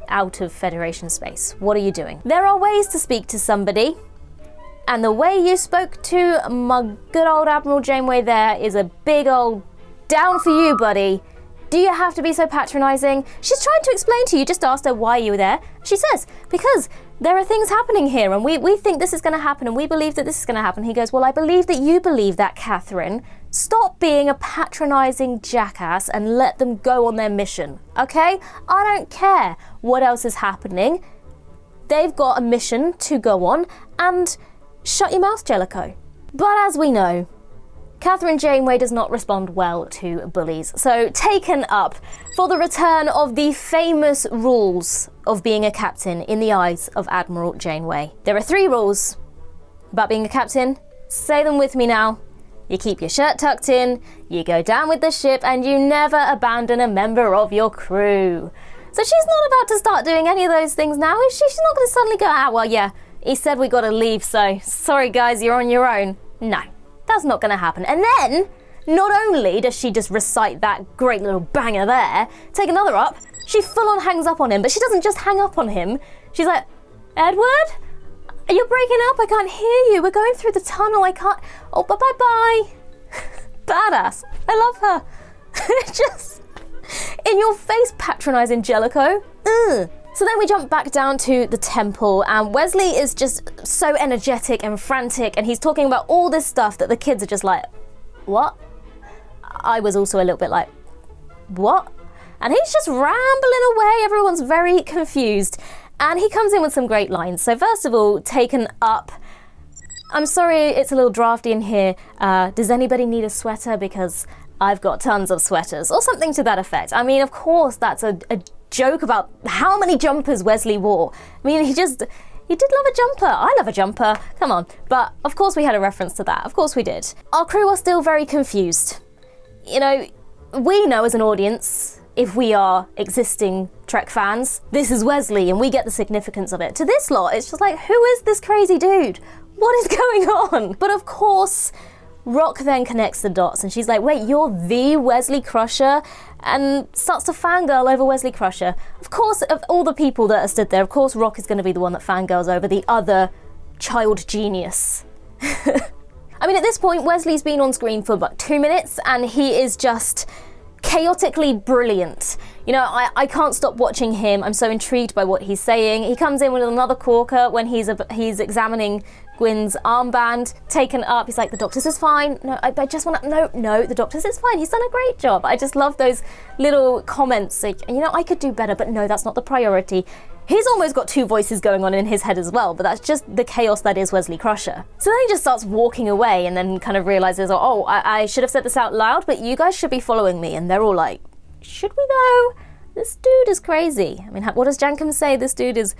out of Federation space? What are you doing? There are ways to speak to somebody, and the way you spoke to my good old Admiral Janeway there is a big old down for you, buddy. Do you have to be so patronizing? She's trying to explain to you. Just asked her why you were there. She says, because there are things happening here, and we think this is going to happen, and we believe that this is going to happen. He goes, well, I believe that you believe that, Catherine. Stop being a patronizing jackass and let them go on their mission, okay? I don't care what else is happening. They've got a mission to go on, and shut your mouth, Jellicoe. But as we know, Catherine Janeway does not respond well to bullies. So taken up for the return of the famous rules of being a captain in the eyes of Admiral Janeway. There are 3 rules about being a captain. Say them with me now. You keep your shirt tucked in, you go down with the ship, and you never abandon a member of your crew. So she's not about to start doing any of those things now, is she? She's not going to suddenly go, well, yeah, he said we got to leave, so sorry guys, you're on your own. No. That's not going to happen. And then, not only does she just recite that great little banger there, take another up, she full on hangs up on him, but she doesn't just hang up on him. She's like, Edward? You're breaking up, I can't hear you. We're going through the tunnel, I can't. Oh, bye-bye-bye. Badass. I love her. Just in your face, patronizing Jellicoe. Ugh. So then we jump back down to the temple, and Wesley is just so energetic and frantic, and he's talking about all this stuff that the kids are just like, what? I was also a little bit like, what? And he's just rambling away. Everyone's very confused. And he comes in with some great lines. So first of all, taken up. I'm sorry, it's a little drafty in here. Does anybody need a sweater? Because I've got tons of sweaters, or something to that effect. I mean, of course, that's a joke about how many jumpers Wesley wore. I mean, he did love a jumper. I love a jumper. Come on. But of course we had a reference to that. Of course we did. Our crew are still very confused. You know, we know as an audience, if we are existing Trek fans, this is Wesley and we get the significance of it. To this lot, it's just like, who is this crazy dude? What is going on? But of course, Rock then connects the dots and she's like, wait, you're the Wesley Crusher? And starts to fangirl over Wesley Crusher. Of course, of all the people that are stood there, of course Rock is going to be the one that fangirls over the other child genius. I mean, at this point, Wesley's been on screen for about 2 minutes and he is just chaotically brilliant. You know, I can't stop watching him. I'm so intrigued by what he's saying. He comes in with another corker when he's examining Gwyn's armband, taken up. He's like, the doctor's is fine. No, I just want to, no, the doctor's is fine. He's done a great job. I just love those little comments. Like, you know, I could do better, but no, that's not the priority. He's almost got two voices going on in his head as well, but that's just the chaos that is Wesley Crusher. So then he just starts walking away and then kind of realizes, oh, I should have said this out loud, but you guys should be following me. And they're all like, should we though? This dude is crazy. I mean, what does Jankum say? This dude is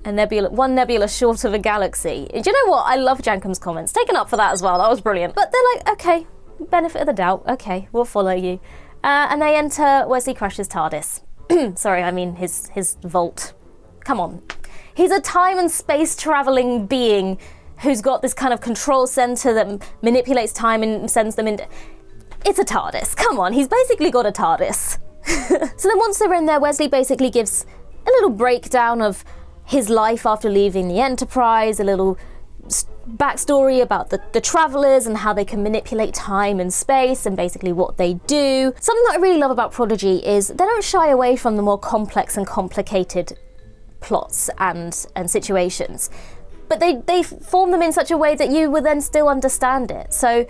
one nebula short of a galaxy. Do you know what? I love Jankum's comments. Taken up for that as well. That was brilliant. But they're like, okay, benefit of the doubt. Okay, we'll follow you. And they enter Wesley Crusher's TARDIS. Sorry, I mean his vault. Come on. He's a time and space traveling being who's got this kind of control center that manipulates time and sends them into... It's a TARDIS. Come on, he's basically got a TARDIS. So then once they're in there, Wesley basically gives a little breakdown of his life after leaving the Enterprise, a little backstory about the travelers and how they can manipulate time and space and basically what they do. Something that I really love about Prodigy is they don't shy away from the more complex and complicated plots and situations, but they form them in such a way that you will then still understand it. So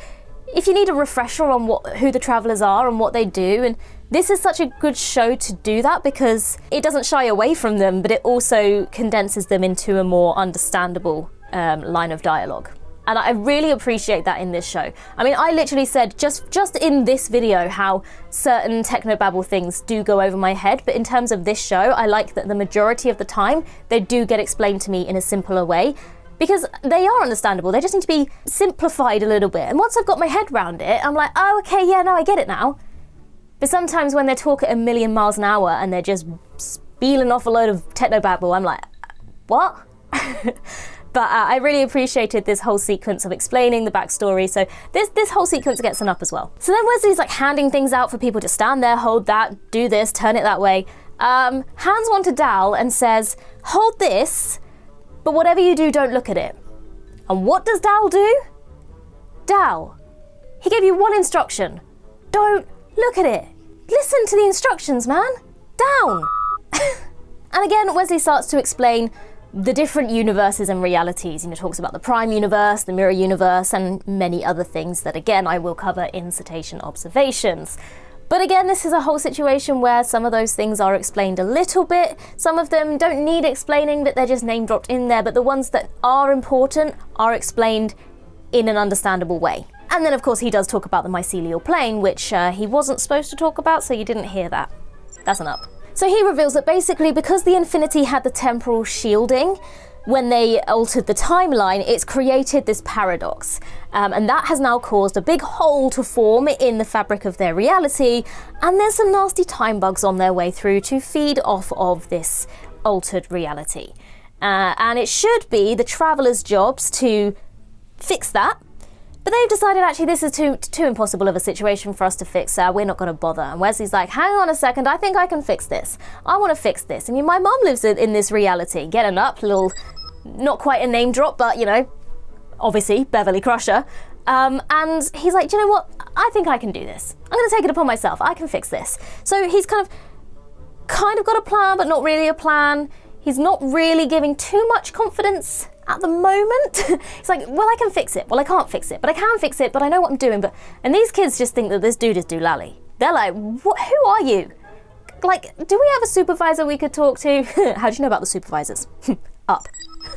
if you need a refresher on who the travelers are and what they do, and this is such a good show to do that because it doesn't shy away from them, but it also condenses them into a more understandable line of dialogue. And I really appreciate that in this show. I mean, I literally said just in this video how certain technobabble things do go over my head, but in terms of this show, I like that the majority of the time they do get explained to me in a simpler way because they are understandable. They just need to be simplified a little bit. And once I've got my head around it, I'm like, oh, okay, yeah, no, I get it now. But sometimes when they talk at 1,000,000 miles an hour and they're just spieling off a load of technobabble, I'm like, what? But I really appreciated this whole sequence of explaining the backstory. So this whole sequence gets an up as well. So then Wesley's like handing things out for people to stand there, hold that, do this, turn it that way. Hands one to Dal and says, hold this, but whatever you do, don't look at it. And what does Dal do? Dal, he gave you one instruction. Don't look at it. Listen to the instructions, man. Down. And again, Wesley starts to explain the different universes and realities. You know, talks about the Prime Universe, the Mirror Universe, and many other things that, again, I will cover in Citation Observations. But again, this is a whole situation where some of those things are explained a little bit. Some of them don't need explaining, but they're just name dropped in there. But the ones that are important are explained in an understandable way. And then, of course, he does talk about the mycelial plane, which he wasn't supposed to talk about, so you didn't hear that. That's an up. So he reveals that basically because the Infinity had the temporal shielding, when they altered the timeline, it's created this paradox. And that has now caused a big hole to form in the fabric of their reality. And there's some nasty time bugs on their way through to feed off of this altered reality. And it should be the travelers' jobs to fix that. But they've decided actually this is too impossible of a situation for us to fix, we're not going to bother. And Wesley's like, hang on a second, I think I can fix this. I want to fix this. I mean, my mum lives in this reality. Getting up, little, not quite a name drop, but you know, obviously, Beverly Crusher. And he's like, do you know what? I think I can do this. I'm going to take it upon myself. I can fix this. So he's kind of got a plan, but not really a plan. He's not really giving too much confidence at the moment. It's like, well, I can fix it. Well, I can't fix it, but I can fix it, but I know what I'm doing. And these kids just think that this dude is doolally. They're like, what? Who are you? Like, do we have a supervisor we could talk to? How do you know about the supervisors? Up.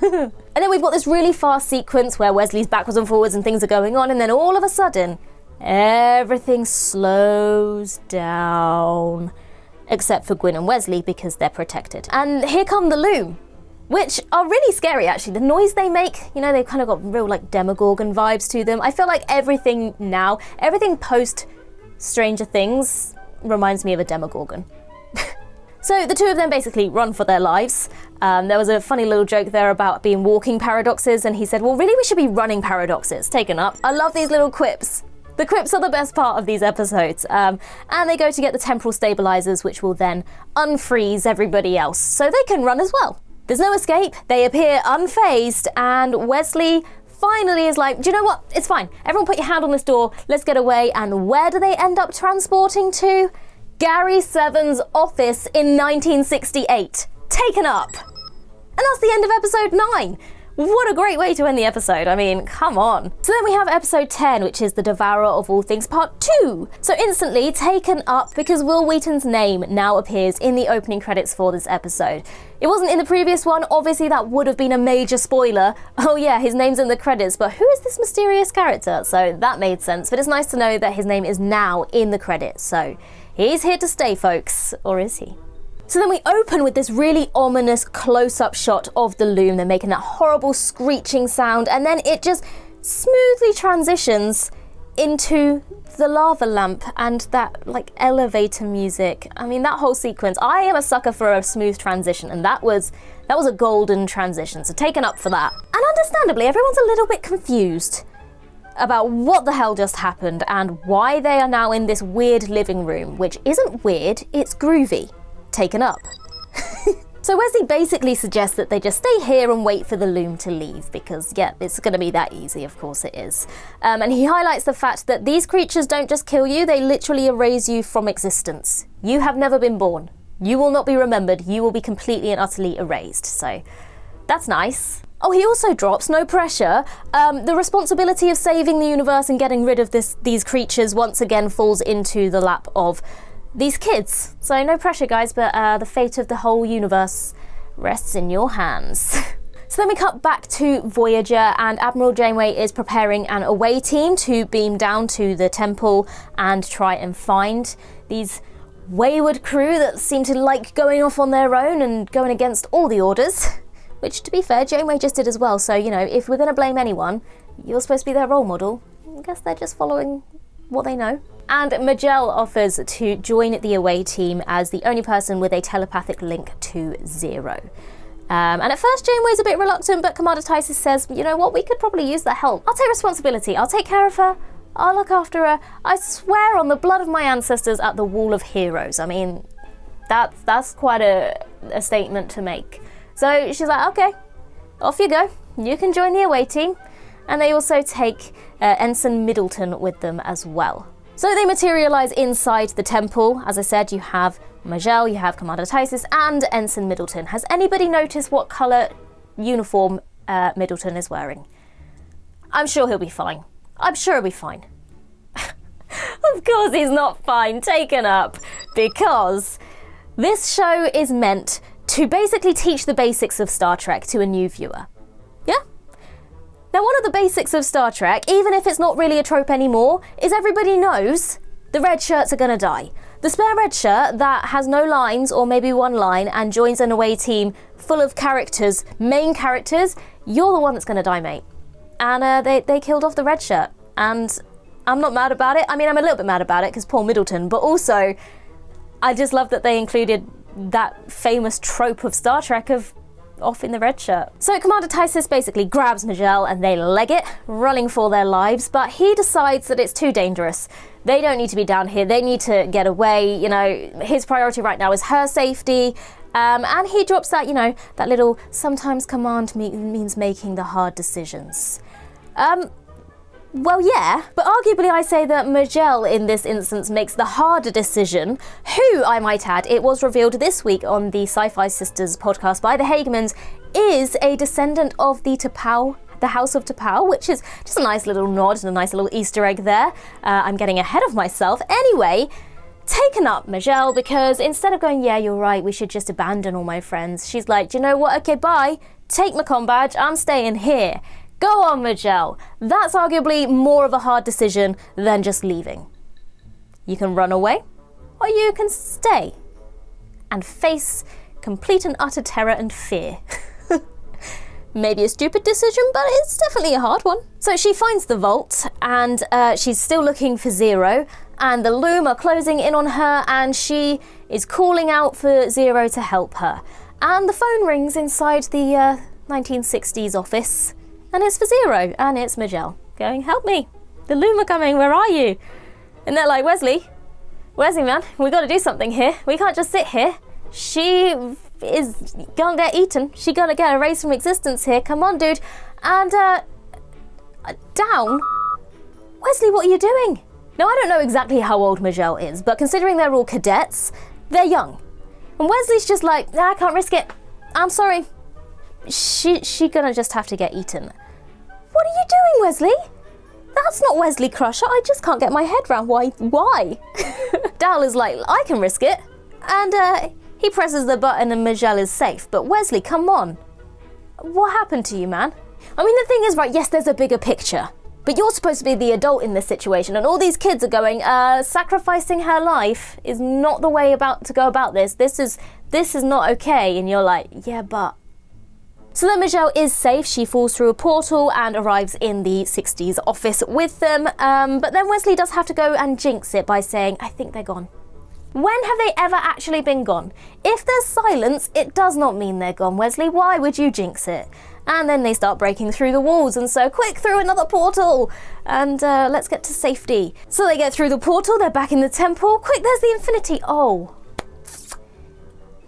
And then we've got this really fast sequence where Wesley's backwards and forwards and things are going on, and then all of a sudden, everything slows down. Except for Gwyn and Wesley because they're protected. And here come the Loom, which are really scary actually. The noise they make, you know, they've kind of got real like Demogorgon vibes to them. I feel like everything post Stranger Things reminds me of a Demogorgon. So the two of them basically run for their lives. There was a funny little joke there about being walking paradoxes, and he said, well, really we should be running paradoxes. Taken up. I love these little quips. The quips are the best part of these episodes. And they go to get the temporal stabilizers, which will then unfreeze everybody else, so they can run as well. There's no escape. They appear unfazed, and Wesley finally is like, do you know what? It's fine. Everyone put your hand on this door. Let's get away. And where do they end up transporting to? Gary Seven's office in 1968. Taken up. And that's the end of episode 9. What a great way to end the episode. I mean, come on. So then we have episode 10, which is the Devourer of All Things part 2. So instantly taken up because Wil Wheaton's name now appears in the opening credits for this episode. It wasn't in the previous one. Obviously, that would have been a major spoiler. Oh yeah, his name's in the credits, but who is this mysterious character? So that made sense. But it's nice to know that his name is now in the credits. So he's here to stay, folks. Or is he? So then we open with this really ominous close-up shot of the Loom. They're making that horrible screeching sound, and then it just smoothly transitions into the lava lamp and that like elevator music. I mean, that whole sequence, I am a sucker for a smooth transition, and that was a golden transition, so taken up for that. And understandably, everyone's a little bit confused about what the hell just happened and why they are now in this weird living room, which isn't weird, it's groovy. Taken up. So Wesley basically suggests that they just stay here and wait for the Loom to leave because, yeah, it's going to be that easy, of course it is. And he highlights the fact that these creatures don't just kill you, they literally erase you from existence. You have never been born. You will not be remembered. You will be completely and utterly erased. So that's nice. Oh, he also drops, no pressure, the responsibility of saving the universe and getting rid of these creatures once again falls into the lap of these kids. So no pressure, guys, but the fate of the whole universe rests in your hands. So then we cut back to Voyager, and Admiral Janeway is preparing an away team to beam down to the temple and try and find these wayward crew that seem to like going off on their own and going against all the orders. Which, to be fair, Janeway just did as well. So, you know, if we're going to blame anyone, you're supposed to be their role model. I guess they're just following what they know. And Majel offers to join the away team as the only person with a telepathic link to Zero. And at first Janeway's a bit reluctant, but Commander Tysis says, you know what, we could probably use the help. I'll take responsibility, I'll take care of her, I'll look after her. I swear on the blood of my ancestors at the Wall of Heroes. I mean, that's quite a statement to make. So she's like, okay, off you go. You can join the away team. And they also take Ensign Middleton with them as well. So they materialise inside the temple. As I said, you have Majel, you have Commander Tysis, and Ensign Middleton. Has anybody noticed what colour uniform Middleton is wearing? I'm sure he'll be fine. I'm sure he'll be fine. Of course he's not fine. Taken up. Because this show is meant to basically teach the basics of Star Trek to a new viewer. Yeah? Now, one of the basics of Star Trek, even if it's not really a trope anymore, is everybody knows the red shirts are going to die. The spare red shirt that has no lines or maybe one line and joins an away team full of characters, main characters, you're the one that's going to die, mate. And they killed off the red shirt. And I'm not mad about it. I mean, I'm a little bit mad about it because Paul Middleton, but also I just love that they included that famous trope of Star Trek of off in the red shirt. So Commander Tysis basically grabs Majel and they leg it, running for their lives, but he decides that it's too dangerous. They don't need to be down here, they need to get away, you know, his priority right now is her safety, and he drops that, you know, that little sometimes command means making the hard decisions. Well, yeah, but arguably I say that Majel in this instance makes the harder decision, who, I might add, it was revealed this week on the Sci-Fi Sisters podcast by the Hagemans, is a descendant of the T'Pau, the House of T'Pau, which is just a nice little nod and a nice little Easter egg there. I'm getting ahead of myself. Anyway, taken up Majel, because instead of going, yeah, you're right, we should just abandon all my friends, she's like, do you know what, okay, bye, take my comm badge, I'm staying here. Go on, Majel. That's arguably more of a hard decision than just leaving. You can run away, or you can stay and face complete and utter terror and fear. Maybe a stupid decision, but it's definitely a hard one. So she finds the vault, and she's still looking for Zero, and the Loom are closing in on her, and she is calling out for Zero to help her. And the phone rings inside the 1960s office. And it's for Zero, and it's Majel going, help me, the Loom are coming, where are you? And they're like, Wesley man, we got to do something here. We can't just sit here. She is gonna get eaten. She gonna get erased from existence here. Come on, dude. And down. Wesley, what are you doing? Now, I don't know exactly how old Majel is, but considering they're all cadets, they're young. And Wesley's just like, nah, I can't risk it. I'm sorry. She gonna just have to get eaten. What are you doing, Wesley? That's not Wesley Crusher. I just can't get my head round why. Dal is like, I can risk it. And he presses the button and Majel is safe. But Wesley, come on. What happened to you, man? I mean, the thing is, right, yes, there's a bigger picture. But you're supposed to be the adult in this situation, and all these kids are going, sacrificing her life is not the way to go about this. This is not okay. And you're like, yeah, but... So then Majel is safe. She falls through a portal and arrives in the 60s office with them. But then Wesley does have to go and jinx it by saying, I think they're gone. When have they ever actually been gone? If there's silence, it does not mean they're gone, Wesley. Why would you jinx it? And then they start breaking through the walls, and so quick, through another portal, and let's get to safety. So they get through the portal, they're back in the temple. Quick, there's the infinity. Oh,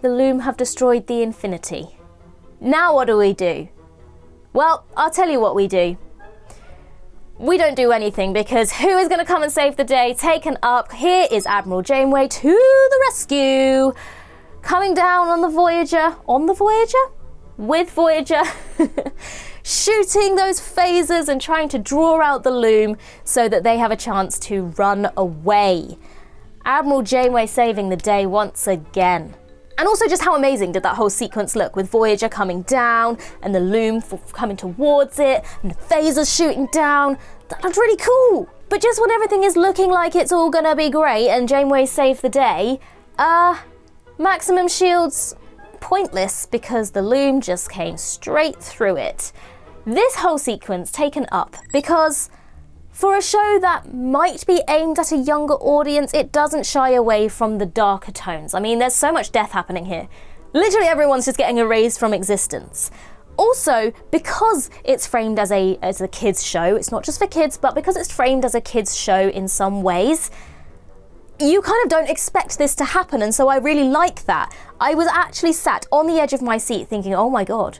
the Loom have destroyed the infinity. Now what do we do? Well, I'll tell you what we do. We don't do anything, because who is going to come and save the day? Taken up, here is Admiral Janeway to the rescue. Coming down on the Voyager. On the Voyager? With Voyager. Shooting those phasers and trying to draw out the Loom so that they have a chance to run away. Admiral Janeway saving the day once again. And also just how amazing did that whole sequence look, with Voyager coming down and the Loom coming towards it and the phasers shooting down. That looked really cool. But just when everything is looking like it's all gonna be great and Janeway saved the day, maximum shields pointless, because the Loom just came straight through it. This whole sequence taken up because for a show that might be aimed at a younger audience, it doesn't shy away from the darker tones. I mean, there's so much death happening here. Literally everyone's just getting erased from existence. Also, because it's framed as a kids show, it's not just for kids, but because it's framed as a kids show in some ways, you kind of don't expect this to happen, and so I really like that. I was actually sat on the edge of my seat thinking, oh my god,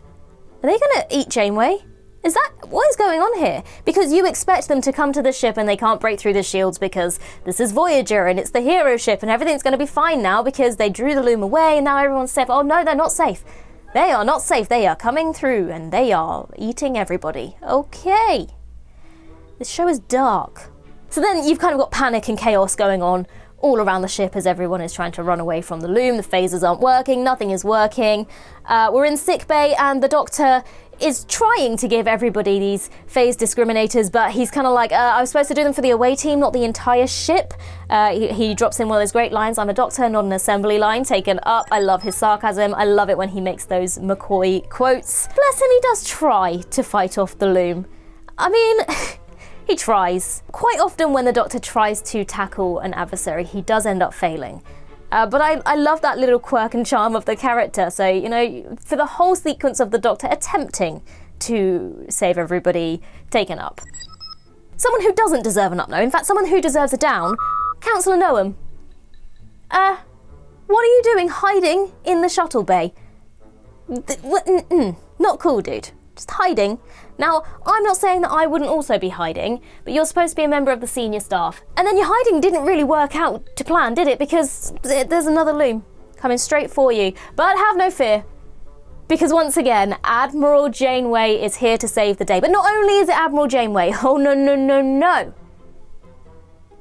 are they gonna eat Janeway? What is going on here? Because you expect them to come to the ship and they can't break through the shields because this is Voyager and it's the hero ship and everything's going to be fine now because they drew the Loom away and now everyone's safe. Oh no, they're not safe. They are not safe. They are coming through and they are eating everybody. Okay. This show is dark. So then you've kind of got panic and chaos going on all around the ship as everyone is trying to run away from the Loom. The phasers aren't working. Nothing is working. We're in sickbay and the Doctor is trying to give everybody these phase discriminators, but he's kind of like, I was supposed to do them for the away team, not the entire ship. He drops in one of those great lines, I'm a doctor, not an assembly line, taken up. I love his sarcasm. I love it when he makes those McCoy quotes. Bless him, he does try to fight off the Loom. I mean, he tries. Quite often when the Doctor tries to tackle an adversary, he does end up failing. But I love that little quirk and charm of the character. So, you know, for the whole sequence of the Doctor attempting to save everybody, taken up. Someone who doesn't deserve an up, no. In fact, someone who deserves a down, Councillor Noam. What are you doing hiding in the shuttle bay? Not cool, dude. just hiding. Now, I'm not saying that I wouldn't also be hiding, but you're supposed to be a member of the senior staff. And then your hiding didn't really work out to plan, did it? Because there's another loom coming straight for you. But have no fear, because once again, Admiral Janeway is here to save the day. But not only is it Admiral Janeway, oh no, no, no, no.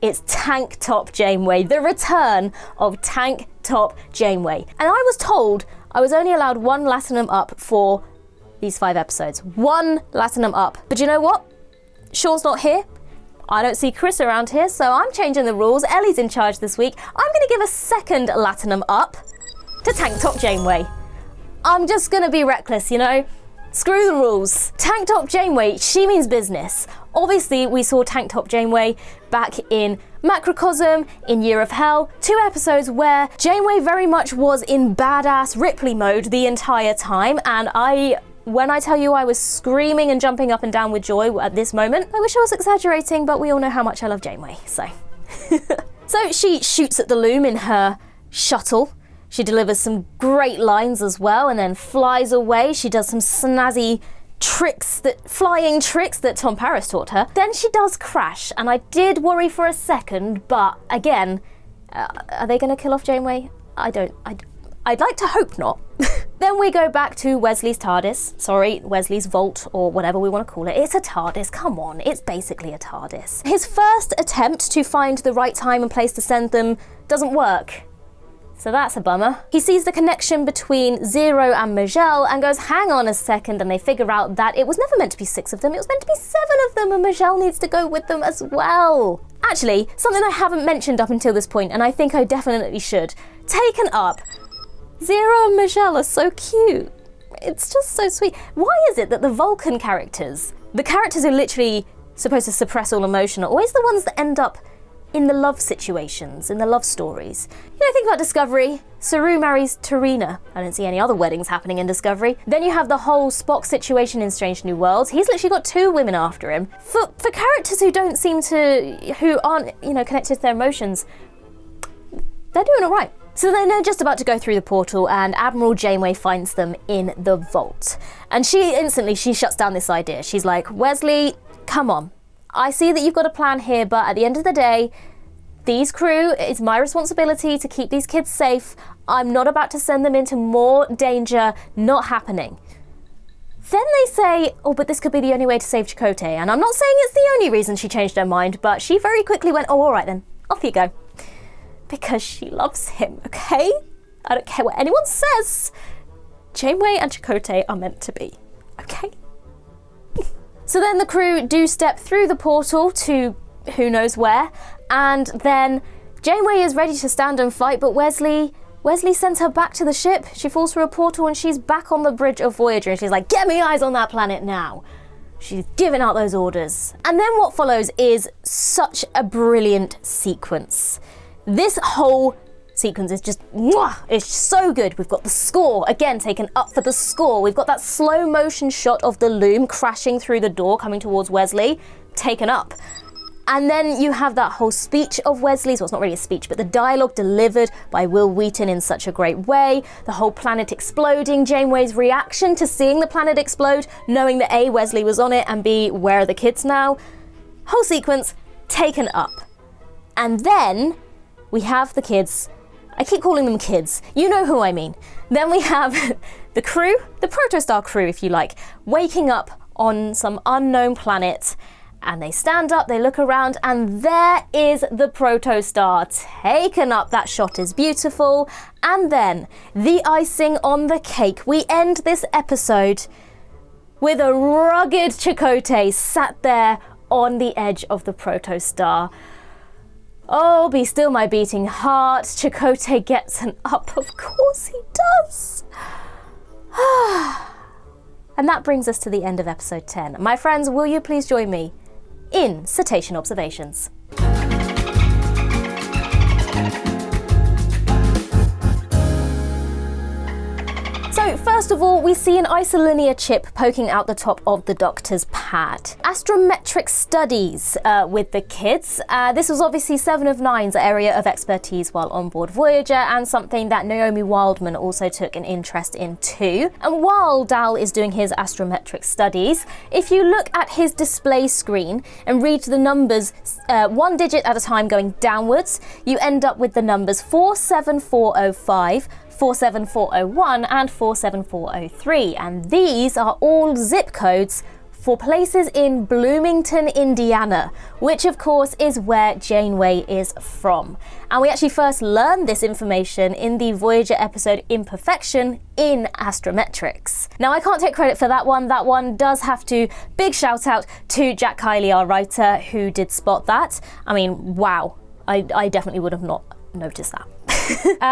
It's Tank Top Janeway, the return of Tank Top Janeway. And I was told I was only allowed one Latinum up for these 5 episodes. One Latinum up. But you know what? Sean's not here. I don't see Chris around here, so I'm changing the rules. Ellie's in charge this week. I'm going to give a second Latinum up to Tank Top Janeway. I'm just going to be reckless, you know? Screw the rules. Tank Top Janeway, she means business. Obviously, we saw Tank Top Janeway back in Macrocosm, in Year of Hell, 2 episodes where Janeway very much was in badass Ripley mode the entire time, and when I tell you I was screaming and jumping up and down with joy at this moment, I wish I was exaggerating, but we all know how much I love Janeway, so. So she shoots at the loom in her shuttle. She delivers some great lines as well and then flies away. She does some snazzy flying tricks that Tom Paris taught her. Then she does crash, and I did worry for a second, but again, are they going to kill off Janeway? I'd like to hope not. Then we go back to Wesley's TARDIS. Sorry, Wesley's vault, or whatever we want to call it. It's a TARDIS, come on, it's basically a TARDIS. His first attempt to find the right time and place to send them doesn't work. So that's a bummer. He sees the connection between Zero and Majel and goes, hang on a second, and they figure out that it was never meant to be 6 of them, it was meant to be 7 of them, and Majel needs to go with them as well. Actually, something I haven't mentioned up until this point, and I think I definitely should. Taken Up. Zero and Majel are so cute. It's just so sweet. Why is it that the Vulcan characters, the characters who are literally supposed to suppress all emotion, are always the ones that end up in the love situations, in the love stories? You know, think about Discovery. Saru marries Tarina. I don't see any other weddings happening in Discovery. Then you have the whole Spock situation in Strange New Worlds. He's literally got 2 women after him. For characters who aren't, you know, connected to their emotions, they're doing all right. So then they're just about to go through the portal, and Admiral Janeway finds them in the vault. And she shuts down this idea. She's like, Wesley, come on. I see that you've got a plan here, but at the end of the day, these crew, it's my responsibility to keep these kids safe. I'm not about to send them into more danger. Not happening. Then they say, oh, but this could be the only way to save Chakotay. And I'm not saying it's the only reason she changed her mind, but she very quickly went, oh, all right then, off you go. Because she loves him, okay? I don't care what anyone says. Janeway and Chakotay are meant to be, okay? So then the crew do step through the portal to who knows where, and then Janeway is ready to stand and fight, but Wesley sends her back to the ship. She falls through a portal and she's back on the bridge of Voyager, and she's like, get me eyes on that planet now. She's giving out those orders. And then what follows is such a brilliant sequence. This whole sequence is just, it's so good. We've got the score, again, taken up for the score. We've got that slow motion shot of the loom crashing through the door, coming towards Wesley, taken up. And then you have that whole speech of Wesley's, well, it's not really a speech, but the dialogue delivered by Will Wheaton in such a great way. The whole planet exploding, Janeway's reaction to seeing the planet explode, knowing that A, Wesley was on it, and B, where are the kids now? Whole sequence taken up. And then we have the kids. I keep calling them kids. You know who I mean. Then we have the crew, the Protostar crew, if you like, waking up on some unknown planet. And they stand up, they look around, and there is the Protostar taken up. That shot is beautiful. And then, the icing on the cake, we end this episode with a rugged Chakotay sat there on the edge of the Protostar. Oh, be still my beating heart. Chakotay gets an up. Of course he does. And that brings us to the end of episode 10. My friends, will you please join me in Citation Observations? So first of all, we see an isolinear chip poking out the top of the Doctor's pad. Astrometric studies with the kids. This was obviously 7 of 9's area of expertise while on board Voyager, and something that Naomi Wildman also took an interest in too. And while Dal is doing his astrometric studies, if you look at his display screen and read the numbers 1 digit at a time going downwards, you end up with the numbers 47405, 47401 and 47403, and these are all zip codes for places in Bloomington, Indiana, which of course is where Janeway is from. And we actually first learned this information in the Voyager episode Imperfection in Astrometrics. Now, I can't take credit for that one. That one does have to big shout out to Jack Kiley, our writer, who did spot that. I mean, wow, I definitely would have not noticed that.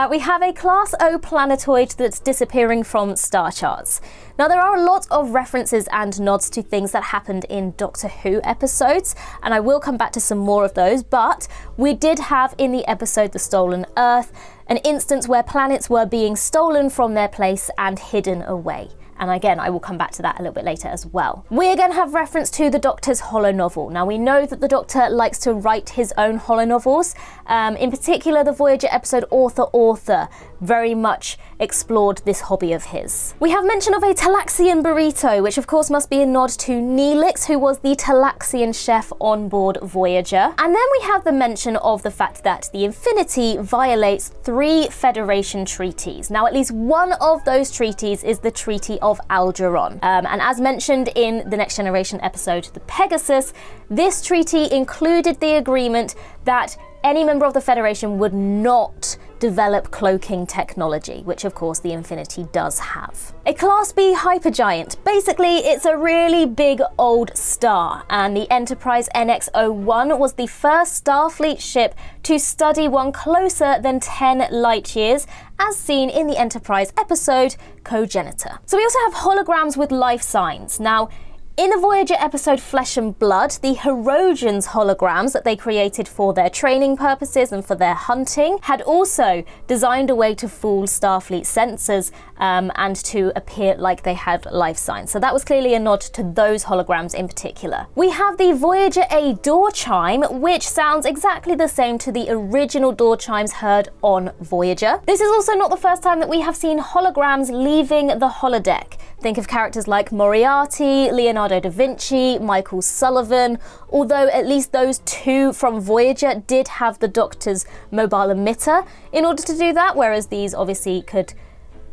We have a Class O planetoid that's disappearing from star charts. Now, there are a lot of references and nods to things that happened in Doctor Who episodes, and I will come back to some more of those, but we did have in the episode The Stolen Earth an instance where planets were being stolen from their place and hidden away. And again, I will come back to that a little bit later as well. We again have reference to the Doctor's holonovel. Now, we know that the Doctor likes to write his own holonovels. In particular, the Voyager episode Author very much explored this hobby of his. We have mention of a Talaxian burrito, which of course must be a nod to Neelix, who was the Talaxian chef on board Voyager. And then we have the mention of the fact that the Infinity violates 3 Federation treaties. Now, at least one of those treaties is the Treaty of Algernon. And as mentioned in the Next Generation episode, the Pegasus, this treaty included the agreement that any member of the Federation would not develop cloaking technology, which of course the Infinity does have. A Class B hypergiant. Basically, it's a really big old star, and the Enterprise NX-01 was the first Starfleet ship to study one closer than 10 light years, as seen in the Enterprise episode Cogenitor. So we also have holograms with life signs. Now, in the Voyager episode Flesh and Blood, the Herodians holograms that they created for their training purposes and for their hunting had also designed a way to fool Starfleet sensors and to appear like they had life signs. So that was clearly a nod to those holograms in particular. We have the Voyager A door chime, which sounds exactly the same to the original door chimes heard on Voyager. This is also not the first time that we have seen holograms leaving the holodeck. Think of characters like Moriarty, Leonardo da Vinci, Michael Sullivan, although at least those 2 from Voyager did have the Doctor's mobile emitter in order to do that, whereas these obviously could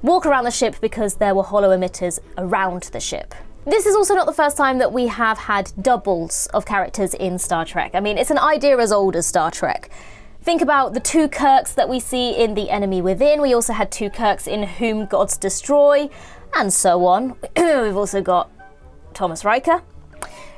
walk around the ship because there were holo emitters around the ship. This is also not the first time that we have had doubles of characters in Star Trek. I mean, it's an idea as old as Star Trek. Think about the 2 Kirks that we see in The Enemy Within. We also had 2 Kirks in Whom Gods Destroy, and so on. We've also got Thomas Riker.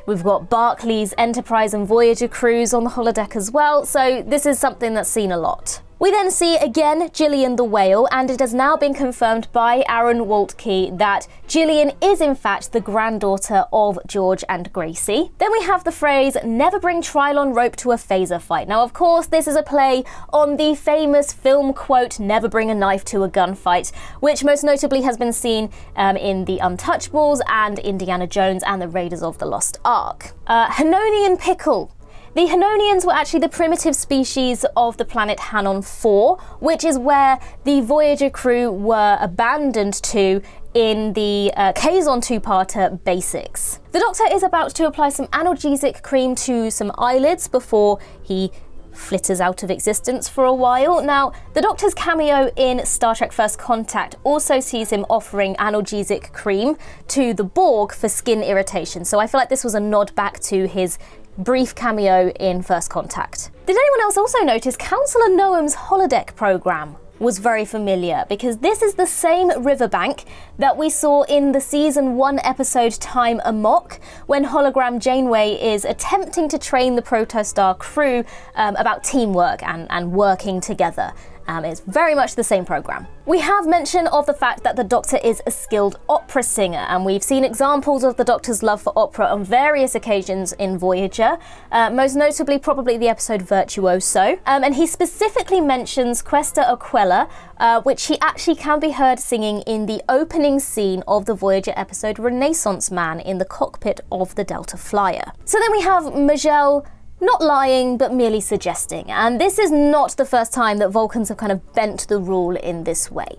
We've got Barclay's Enterprise and Voyager crews on the holodeck as well, so this is something that's seen a lot. We then see again Gillian the Whale, and it has now been confirmed by Aaron Waltke that Gillian is in fact the granddaughter of George and Gracie. Then we have the phrase, never bring Trilon rope to a phaser fight. Now, of course, this is a play on the famous film quote, never bring a knife to a gunfight, which most notably has been seen in The Untouchables and Indiana Jones and the Raiders of the Lost Ark. Hanonian pickle. The Hanonians were actually the primitive species of the planet Hanon 4, which is where the Voyager crew were abandoned to in the Kazon 2-parter Basics. The Doctor is about to apply some analgesic cream to some eyelids before he flitters out of existence for a while. Now, the Doctor's cameo in Star Trek First Contact also sees him offering analgesic cream to the Borg for skin irritation, so I feel like this was a nod back to his brief cameo in First Contact. Did anyone else also notice Councillor Noam's holodeck program was very familiar, because this is the same riverbank that we saw in the season 1 episode Time Amok, when hologram Janeway is attempting to train the Protostar crew about teamwork and working together. It's very much the same program. We have mention of the fact that the Doctor is a skilled opera singer, and we've seen examples of the Doctor's love for opera on various occasions in Voyager, most notably probably the episode Virtuoso, and he specifically mentions Questa Aquila, which he actually can be heard singing in the opening scene of the Voyager episode Renaissance Man in the cockpit of the Delta Flyer. So then we have Majel not lying, but merely suggesting. And this is not the first time that Vulcans have kind of bent the rule in this way.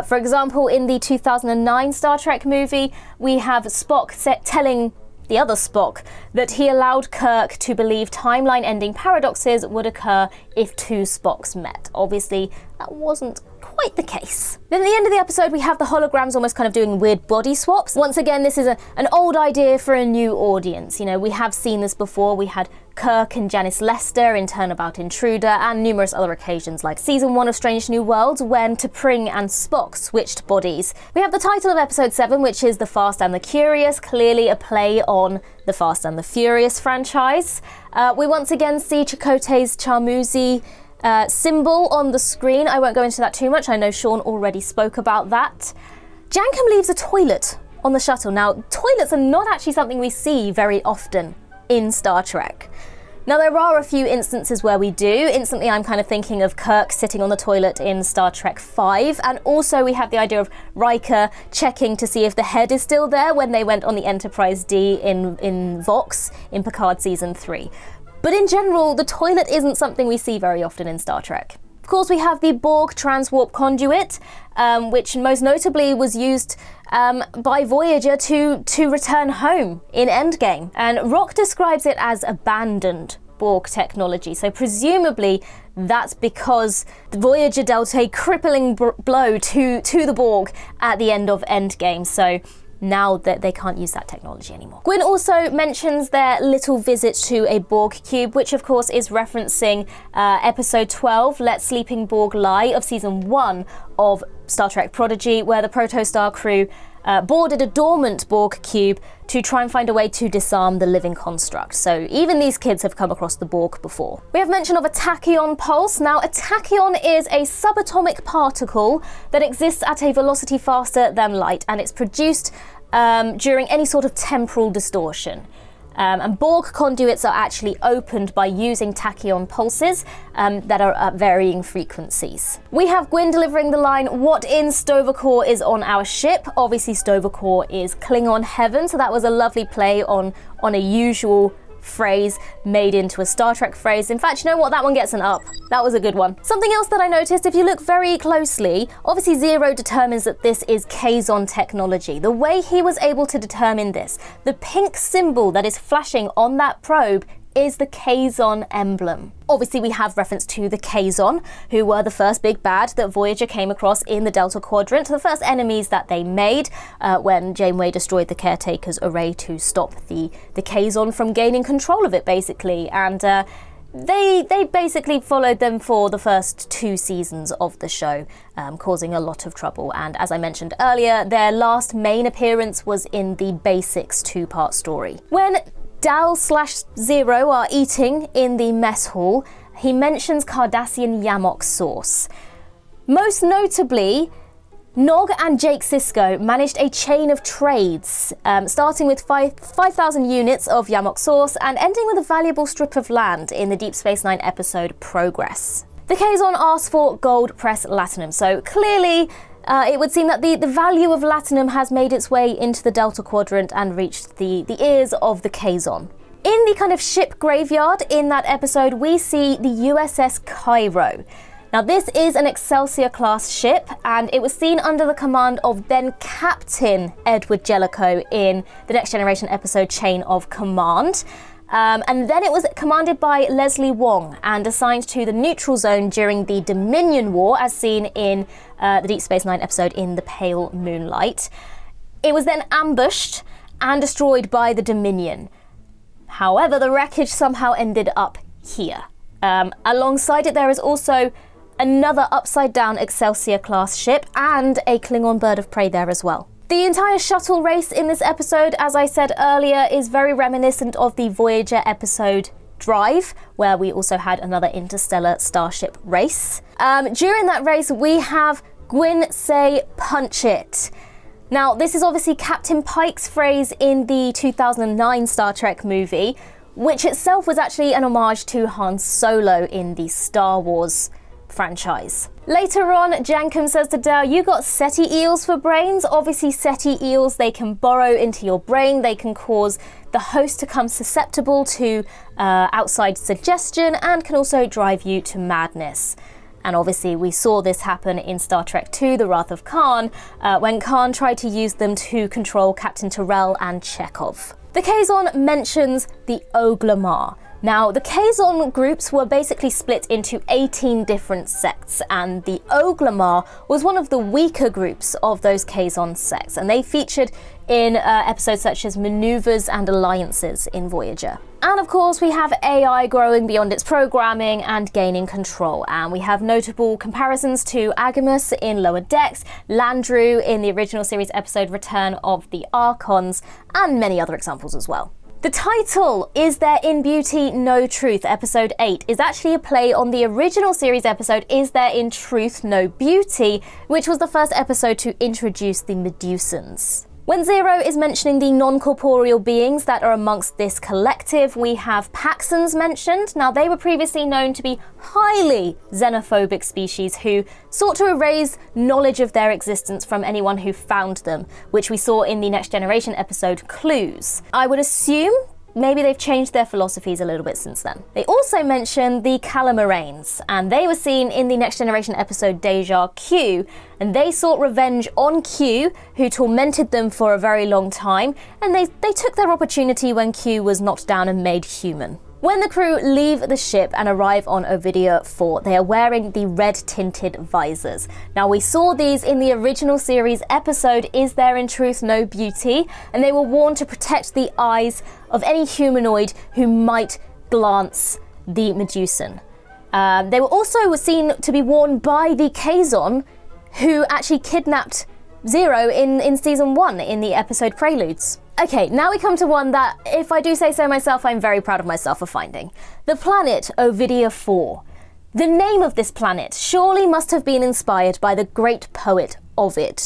For example, in the 2009 Star Trek movie, we have Spock telling the other Spock that he allowed Kirk to believe timeline-ending paradoxes would occur if two Spocks met. Obviously, that wasn't quite the case. Then at the end of the episode, we have the holograms almost kind of doing weird body swaps. Once again, this is an old idea for a new audience. You know, we have seen this before. We had Kirk and Janice Lester in Turnabout Intruder, and numerous other occasions like Season 1 of Strange New Worlds when T'Pring and Spock switched bodies. We have the title of Episode 7, which is The Fast and the Curious, clearly a play on the Fast and the Furious franchise. We once again see Chakotay's Charmuzi symbol on the screen. I won't go into that too much. I know Sean already spoke about that. Jankum leaves a toilet on the shuttle. Now, toilets are not actually something we see very often in Star Trek. Now, there are a few instances where we do. Instantly, I'm kind of thinking of Kirk sitting on the toilet in Star Trek V, and also we have the idea of Riker checking to see if the head is still there when they went on the Enterprise D in Vox in Picard Season 3. But in general, the toilet isn't something we see very often in Star Trek. Of course, we have the Borg transwarp conduit, which most notably was used by Voyager to return home in Endgame. And Rock describes it as abandoned Borg technology. So presumably that's because the Voyager dealt a crippling blow to the Borg at the end of Endgame. So now that they can't use that technology anymore. Gwyn also mentions their little visit to a Borg cube, which of course is referencing episode 12, Let Sleeping Borg Lie, of season 1 of Star Trek Prodigy, where the Protostar crew boarded a dormant Borg cube to try and find a way to disarm the living construct. So even these kids have come across the Borg before. We have mention of a tachyon pulse. Now, a tachyon is a subatomic particle that exists at a velocity faster than light, and it's produced during any sort of temporal distortion. And Borg conduits are actually opened by using tachyon pulses that are at varying frequencies. We have Gwyn delivering the line, "What in Sto-vo-kor is on our ship?" Obviously Sto-vo-kor is Klingon heaven, so that was a lovely play on a usual phrase made into a Star Trek phrase. In fact, you know what? That one gets an up. That was a good one. Something else that I noticed, if you look very closely, obviously Zero determines that this is Kazon technology. The way he was able to determine this, the pink symbol that is flashing on that probe is the Kazon emblem. Obviously, we have reference to the Kazon, who were the first big bad that Voyager came across in the Delta Quadrant, the first enemies that they made when Janeway destroyed the Caretaker's array to stop the Kazon from gaining control of it, basically. And they basically followed them for the first 2 seasons of the show, causing a lot of trouble. And as I mentioned earlier, their last main appearance was in the Basics 2-part story. When Dal/Zero are eating in the mess hall, he mentions Cardassian Yamok sauce. Most notably, Nog and Jake Sisko managed a chain of trades, starting with 5,000 units of Yamok sauce and ending with a valuable strip of land in the Deep Space Nine episode Progress. The Kazon asked for gold press latinum, so clearly it would seem that the value of latinum has made its way into the Delta Quadrant and reached the ears of the Kazon. In the kind of ship graveyard in that episode, we see the USS Cairo. Now, this is an Excelsior-class ship, and it was seen under the command of then Captain Edward Jellicoe in the Next Generation episode Chain of Command. And then it was commanded by Leslie Wong and assigned to the neutral zone during the Dominion War, as seen in the Deep Space Nine episode In the Pale Moonlight. It was then ambushed and destroyed by the Dominion. However, the wreckage somehow ended up here. Alongside it, there is also another upside-down Excelsior-class ship and a Klingon bird of prey there as well. The entire shuttle race in this episode, as I said earlier, is very reminiscent of the Voyager episode Drive, where we also had another interstellar starship race. During that race, we have Gwyn say punch it. Now, this is obviously Captain Pike's phrase in the 2009 Star Trek movie, which itself was actually an homage to Han Solo in the Star Wars franchise. Later on, Jankum says to Dal, you got SETI eels for brains? Obviously, SETI eels, they can burrow into your brain. They can cause the host to become susceptible to outside suggestion and can also drive you to madness. And obviously, we saw this happen in Star Trek II, The Wrath of Khan, when Khan tried to use them to control Captain Terrell and Chekhov. The Kazon mentions the Oglamar. Now, the Kazon groups were basically split into 18 different sects, and the Oglamar was one of the weaker groups of those Kazon sects, and they featured in episodes such as Maneuvers and Alliances in Voyager. And of course, we have AI growing beyond its programming and gaining control, and we have notable comparisons to Agamus in Lower Decks, Landru in the original series episode Return of the Archons, and many other examples as well. The title, Is There in Beauty No Truth, episode 8, is actually a play on the original series episode Is There in Truth No Beauty, which was the first episode to introduce the Medusans. When Zero is mentioning the non-corporeal beings that are amongst this collective, we have Paxons mentioned. Now, they were previously known to be highly xenophobic species who sought to erase knowledge of their existence from anyone who found them, which we saw in the Next Generation episode Clues. I would assume maybe they've changed their philosophies a little bit since then. They also mentioned the Calamarains, and they were seen in the Next Generation episode Deja Q, and they sought revenge on Q, who tormented them for a very long time, and they took their opportunity when Q was knocked down and made human. When the crew leave the ship and arrive on Ovidia 4, they are wearing the red-tinted visors. Now, we saw these in the original series episode Is There in Truth No Beauty, and they were worn to protect the eyes of any humanoid who might glance the Medusan. They were also seen to be worn by the Kazon, who actually kidnapped Zero in season 1 in the episode Preludes. Okay, now we come to one that, if I do say so myself, I'm very proud of myself for finding. The planet Ovidia 4. The name of this planet surely must have been inspired by the great poet Ovid,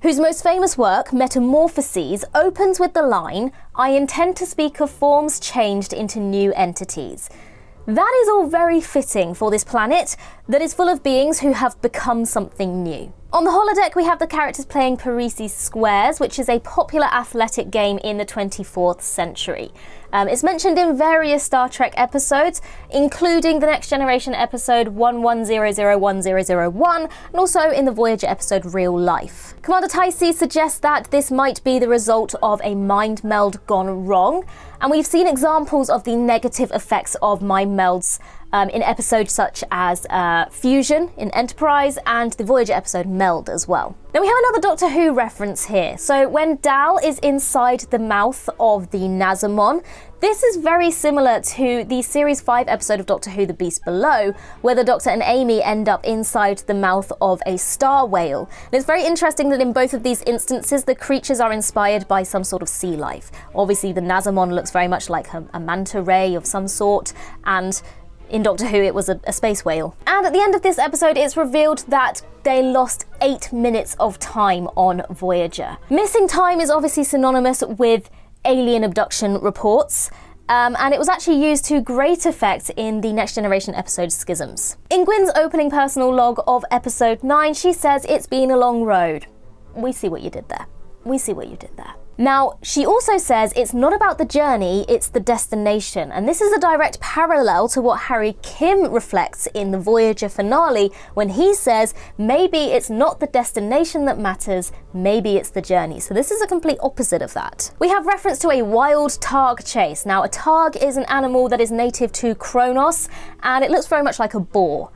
whose most famous work, Metamorphoses, opens with the line, I intend to speak of forms changed into new entities. That is all very fitting for this planet that is full of beings who have become something new. On the holodeck, we have the characters playing Parrises Squares, which is a popular athletic game in the 24th century. It's mentioned in various Star Trek episodes, including the Next Generation episode 11001001, and also in the Voyager episode Real Life. Commander Tyce suggests that this might be the result of a mind meld gone wrong, and we've seen examples of the negative effects of mind melds in episodes such as Fusion in Enterprise and the Voyager episode Meld as well. Then we have another Doctor Who reference here. So when Dal is inside the mouth of the Nazamon, this is very similar to the Series 5 episode of Doctor Who The Beast Below, where the Doctor and Amy end up inside the mouth of a star whale. And it's very interesting that in both of these instances, the creatures are inspired by some sort of sea life. Obviously, the Nazamon looks very much like a manta ray of some sort, and in Doctor Who, it was a space whale. And at the end of this episode, it's revealed that they lost 8 minutes of time on Voyager. Missing time is obviously synonymous with alien abduction reports, and it was actually used to great effect in the Next Generation episode Schisms. In Gwyn's opening personal log of episode 9, she says, it's been a long road. We see what you did there. We see what you did there. Now, she also says it's not about the journey, it's the destination. And this is a direct parallel to what Harry Kim reflects in the Voyager finale when he says, maybe it's not the destination that matters, maybe it's the journey. So this is a complete opposite of that. We have reference to a wild targ chase. Now, a targ is an animal that is native to Kronos, and it looks very much like a boar.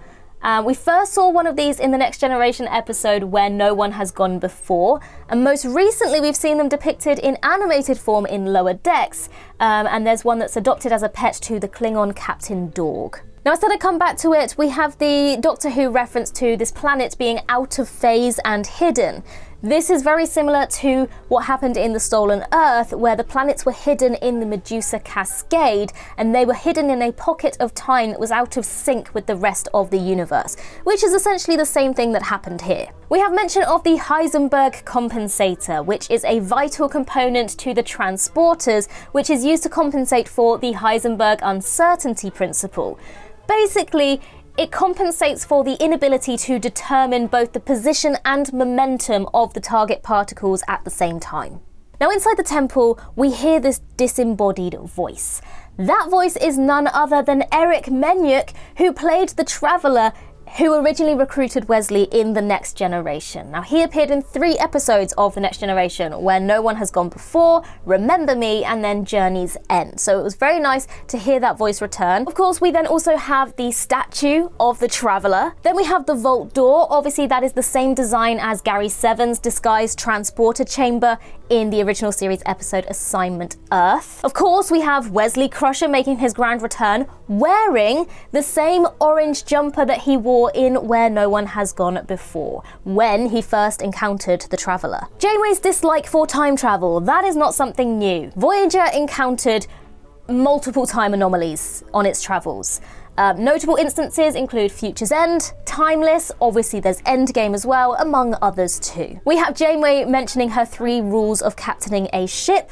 We first saw one of these in the Next Generation episode Where No One Has Gone Before, and most recently we've seen them depicted in animated form in Lower Decks, and there's one that's adopted as a pet to the Klingon Captain Dorg. Now, instead I come back to it, we have the Doctor Who reference to this planet being out of phase and hidden. This is very similar to what happened in the Stolen Earth, where the planets were hidden in the Medusa Cascade, and they were hidden in a pocket of time that was out of sync with the rest of the universe, which is essentially the same thing that happened here. We have mention of the Heisenberg compensator, which is a vital component to the transporters, which is used to compensate for the Heisenberg uncertainty principle. Basically, it compensates for the inability to determine both the position and momentum of the target particles at the same time. Now, inside the temple, we hear this disembodied voice. That voice is none other than Eric Menyuk, who played the Traveller, who originally recruited Wesley in The Next Generation. Now, he appeared in 3 episodes of The Next Generation, Where No One Has Gone Before, Remember Me, and then Journey's End. So it was very nice to hear that voice return. Of course, we then also have the statue of the Traveller. Then we have the vault door. Obviously, that is the same design as Gary Seven's disguised transporter chamber in the original series episode Assignment Earth. Of course, we have Wesley Crusher making his grand return, wearing the same orange jumper that he wore in Where No One Has Gone Before, when he first encountered the Traveller. Janeway's dislike for time travel, that is not something new. Voyager encountered multiple time anomalies on its travels. Notable instances include Future's End, Timeless, obviously there's Endgame as well, among others too. We have Janeway mentioning her 3 rules of captaining a ship.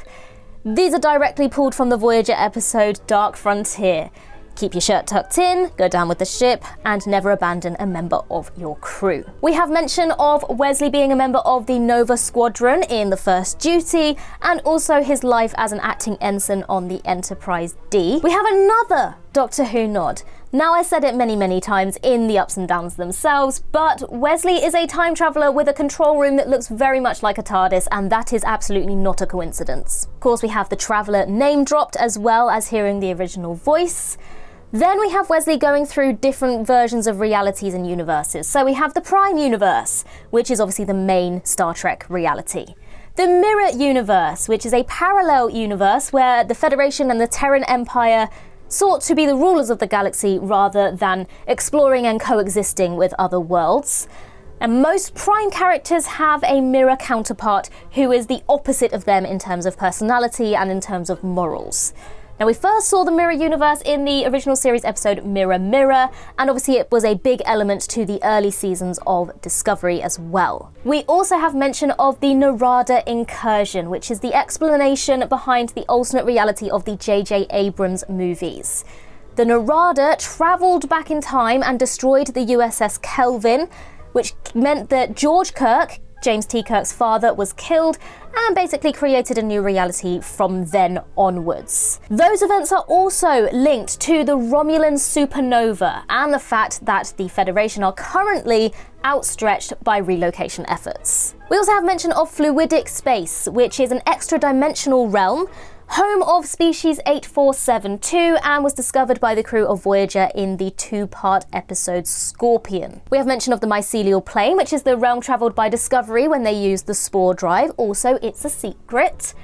These are directly pulled from the Voyager episode Dark Frontier. Keep your shirt tucked in, go down with the ship, and never abandon a member of your crew. We have mention of Wesley being a member of the Nova Squadron in The First Duty, and also his life as an acting ensign on the Enterprise D. We have another Doctor Who nod. Now, I said it many times in the ups and downs themselves, but Wesley is a time traveller with a control room that looks very much like a TARDIS, and that is absolutely not a coincidence. Of course, we have the Traveller name dropped, as well as hearing the original voice. Then we have Wesley going through different versions of realities and universes. So we have the Prime Universe, which is obviously the main Star Trek reality. The Mirror Universe, which is a parallel universe where the Federation and the Terran Empire sought to be the rulers of the galaxy rather than exploring and coexisting with other worlds. And most Prime characters have a mirror counterpart who is the opposite of them in terms of personality and in terms of morals. Now, we first saw the Mirror Universe in the original series episode Mirror Mirror, and obviously it was a big element to the early seasons of Discovery as well. We also have mention of the Narada incursion, which is the explanation behind the alternate reality of the J.J. Abrams movies. The Narada travelled back in time and destroyed the USS Kelvin, which meant that George Kirk, James T. Kirk's father, was killed and basically created a new reality from then onwards. Those events are also linked to the Romulan supernova and the fact that the Federation are currently outstretched by relocation efforts. We also have mention of fluidic space, which is an extra-dimensional realm, home of species 8472, and was discovered by the crew of Voyager in the 2-part episode Scorpion. We have mention of the mycelial plane, which is the realm travelled by Discovery when they used the spore drive. Also, it's a secret.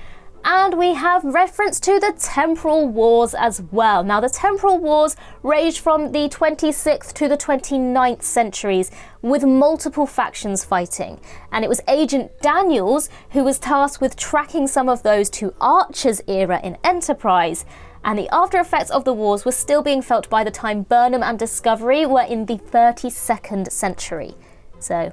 And we have reference to the Temporal Wars as well. Now, the Temporal Wars raged from the 26th to the 29th centuries, with multiple factions fighting. And it was Agent Daniels who was tasked with tracking some of those to Archer's era in Enterprise. And the after effects of the wars were still being felt by the time Burnham and Discovery were in the 32nd century. So,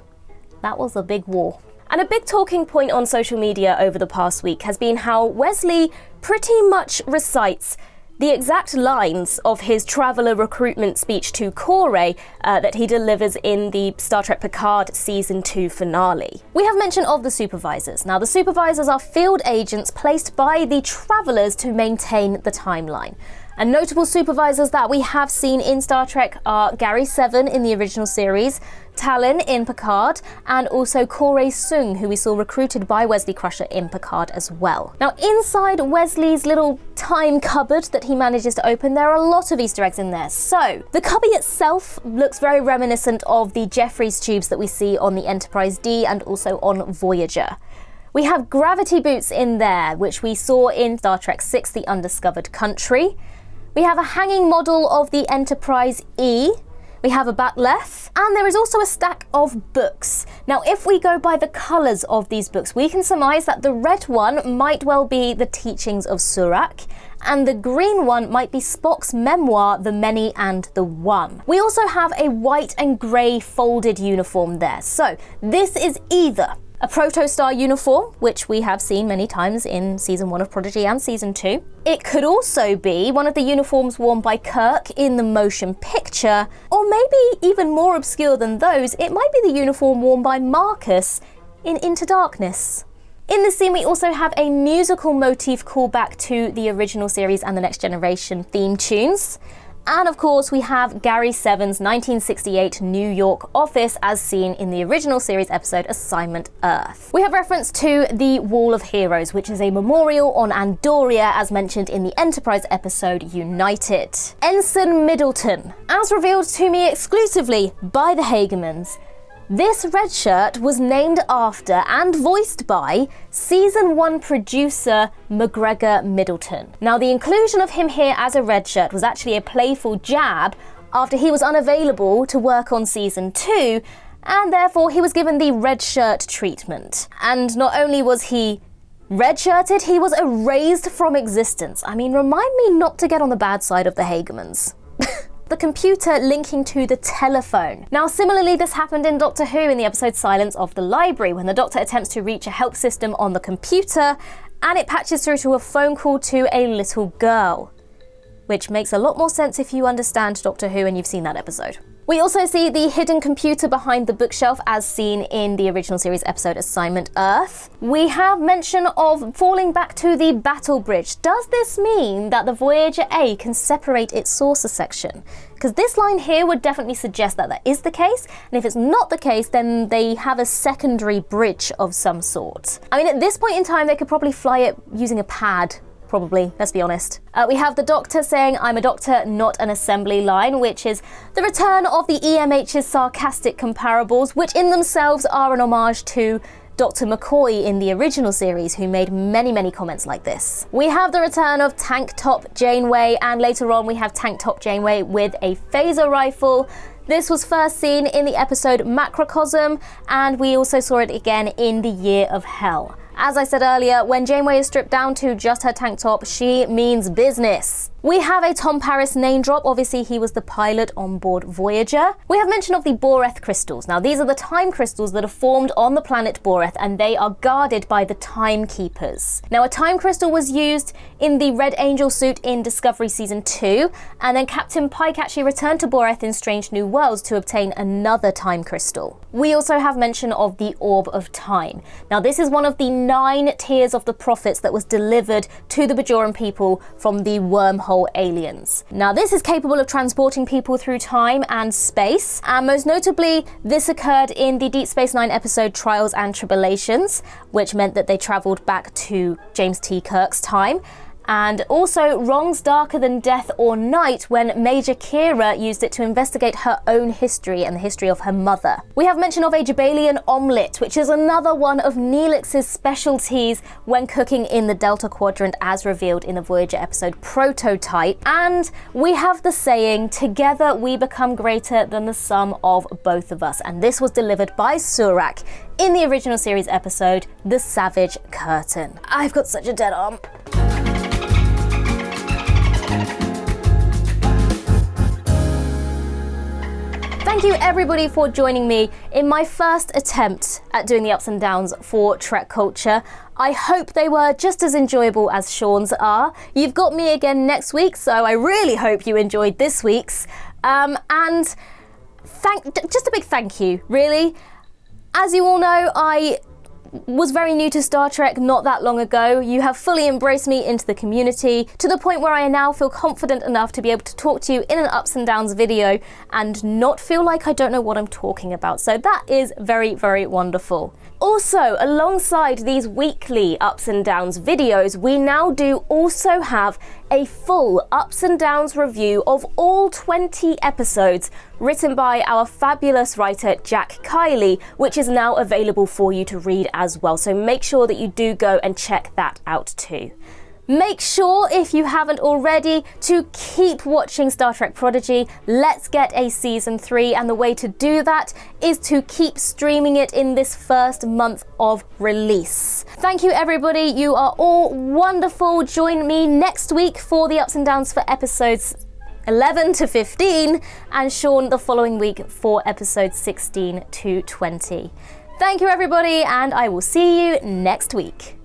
that was a big war. And a big talking point on social media over the past week has been how Wesley pretty much recites the exact lines of his Traveller recruitment speech to Corey that he delivers in the Star Trek Picard Season 2 finale. We have mention of the supervisors. Now, the supervisors are field agents placed by the Travellers to maintain the timeline. And notable supervisors that we have seen in Star Trek are Gary Seven in the original series, Talon in Picard, and also Corey Sung, who we saw recruited by Wesley Crusher in Picard as well. Now, inside Wesley's little time cupboard that he manages to open, there are a lot of Easter eggs in there. So, the cubby itself looks very reminiscent of the Jeffries tubes that we see on the Enterprise D and also on Voyager. We have gravity boots in there, which we saw in Star Trek VI, The Undiscovered Country. We have a hanging model of the Enterprise E. We We have a batleth, and there is also a stack of books. Now, if we go by the colours of these books, we can surmise that the red one might well be the teachings of Surak, and the green one might be Spock's memoir, The Many and the One. We also have a white and grey folded uniform there. So this is either a Protostar uniform, which we have seen many times in season 1 of Prodigy and season 2. It could also be one of the uniforms worn by Kirk in the motion picture, or maybe even more obscure than those, it might be the uniform worn by Marcus in Into Darkness. In this scene, we also have a musical motif callback to the original series and the Next Generation theme tunes. And of course, we have Gary Seven's 1968 New York office as seen in the original series episode Assignment Earth. We have reference to the Wall of Heroes, which is a memorial on Andoria as mentioned in the Enterprise episode United. Ensign Middleton, as revealed to me exclusively by the Hagemans, this red shirt was named after and voiced by season 1 producer McGregor Middleton. Now, the inclusion of him here as a red shirt was actually a playful jab after he was unavailable to work on season 2, and therefore he was given the red shirt treatment. And not only was he red-shirted, he was erased from existence. I mean, remind me not to get on the bad side of the Hagemans. The computer linking to the telephone. Now, similarly, this happened in Doctor Who in the episode Silence of the Library, when the Doctor attempts to reach a help system on the computer, and it patches through to a phone call to a little girl. Which makes a lot more sense if you understand Doctor Who and you've seen that episode. We also see the hidden computer behind the bookshelf as seen in the original series episode Assignment Earth. We have mention of falling back to the battle bridge. Does this mean that the Voyager A can separate its saucer section? Because this line here would definitely suggest that that is the case, and if it's not the case, then they have a secondary bridge of some sort. I mean, at this point in time, they could probably fly it using a pad. Probably, let's be honest. We have the Doctor saying, "I'm a doctor, not an assembly line," which is the return of the EMH's sarcastic comparables, which in themselves are an homage to Dr. McCoy in the original series, who made many comments like this. We have the return of Tank Top Janeway, and later on we have Tank Top Janeway with a phaser rifle. This was first seen in the episode Macrocosm, and we also saw it again in the Year of Hell. As I said earlier, when Janeway is stripped down to just her tank top, she means business. We have a Tom Paris name drop. Obviously, he was the pilot on board Voyager. We have mention of the Boreth crystals. Now, these are the time crystals that are formed on the planet Boreth, and they are guarded by the Timekeepers. Now, a time crystal was used in the Red Angel suit in Discovery Season 2, and then Captain Pike actually returned to Boreth in Strange New Worlds to obtain another time crystal. We also have mention of the Orb of Time. Now, this is one of the 9 tiers of the prophets that was delivered to the Bajoran people from the wormhole aliens. Now, this is capable of transporting people through time and space, and most notably, this occurred in the Deep Space Nine episode Trials and Tribulations, which meant that they travelled back to James T. Kirk's time. And also Wrongs Darker Than Death or Night, when Major Kira used it to investigate her own history and the history of her mother. We have mention of a Jabalian omelette, which is another one of Neelix's specialties when cooking in the Delta Quadrant, as revealed in the Voyager episode Prototype. And we have the saying, "Together we become greater than the sum of both of us." And this was delivered by Surak in the original series episode The Savage Curtain. I've got such a dead arm. Thank you everybody for joining me in my first attempt at doing the ups and downs for TrekCulture. I hope they were just as enjoyable as Sean's are. You've got me again next week, so I really hope you enjoyed this week's. And just a big thank you, really. As you all know, I was very new to Star Trek not that long ago. You have fully embraced me into the community to the point where I now feel confident enough to be able to talk to you in an ups and downs video and not feel like I don't know what I'm talking about. So that is very wonderful. Also, alongside these weekly ups and downs videos, we now do also have a full ups and downs review of all 20 episodes written by our fabulous writer Jack Kiley, which is now available for you to read as well. So make sure that you do go and check that out too. Make sure, if you haven't already, to keep watching Star Trek Prodigy. Let's get a season 3, and the way to do that is to keep streaming it in this first month of release. Thank you, everybody. You are all wonderful. Join me next week for the ups and downs for episodes 11 to 15, and Sean the following week for episodes 16 to 20. Thank you, everybody, and I will see you next week.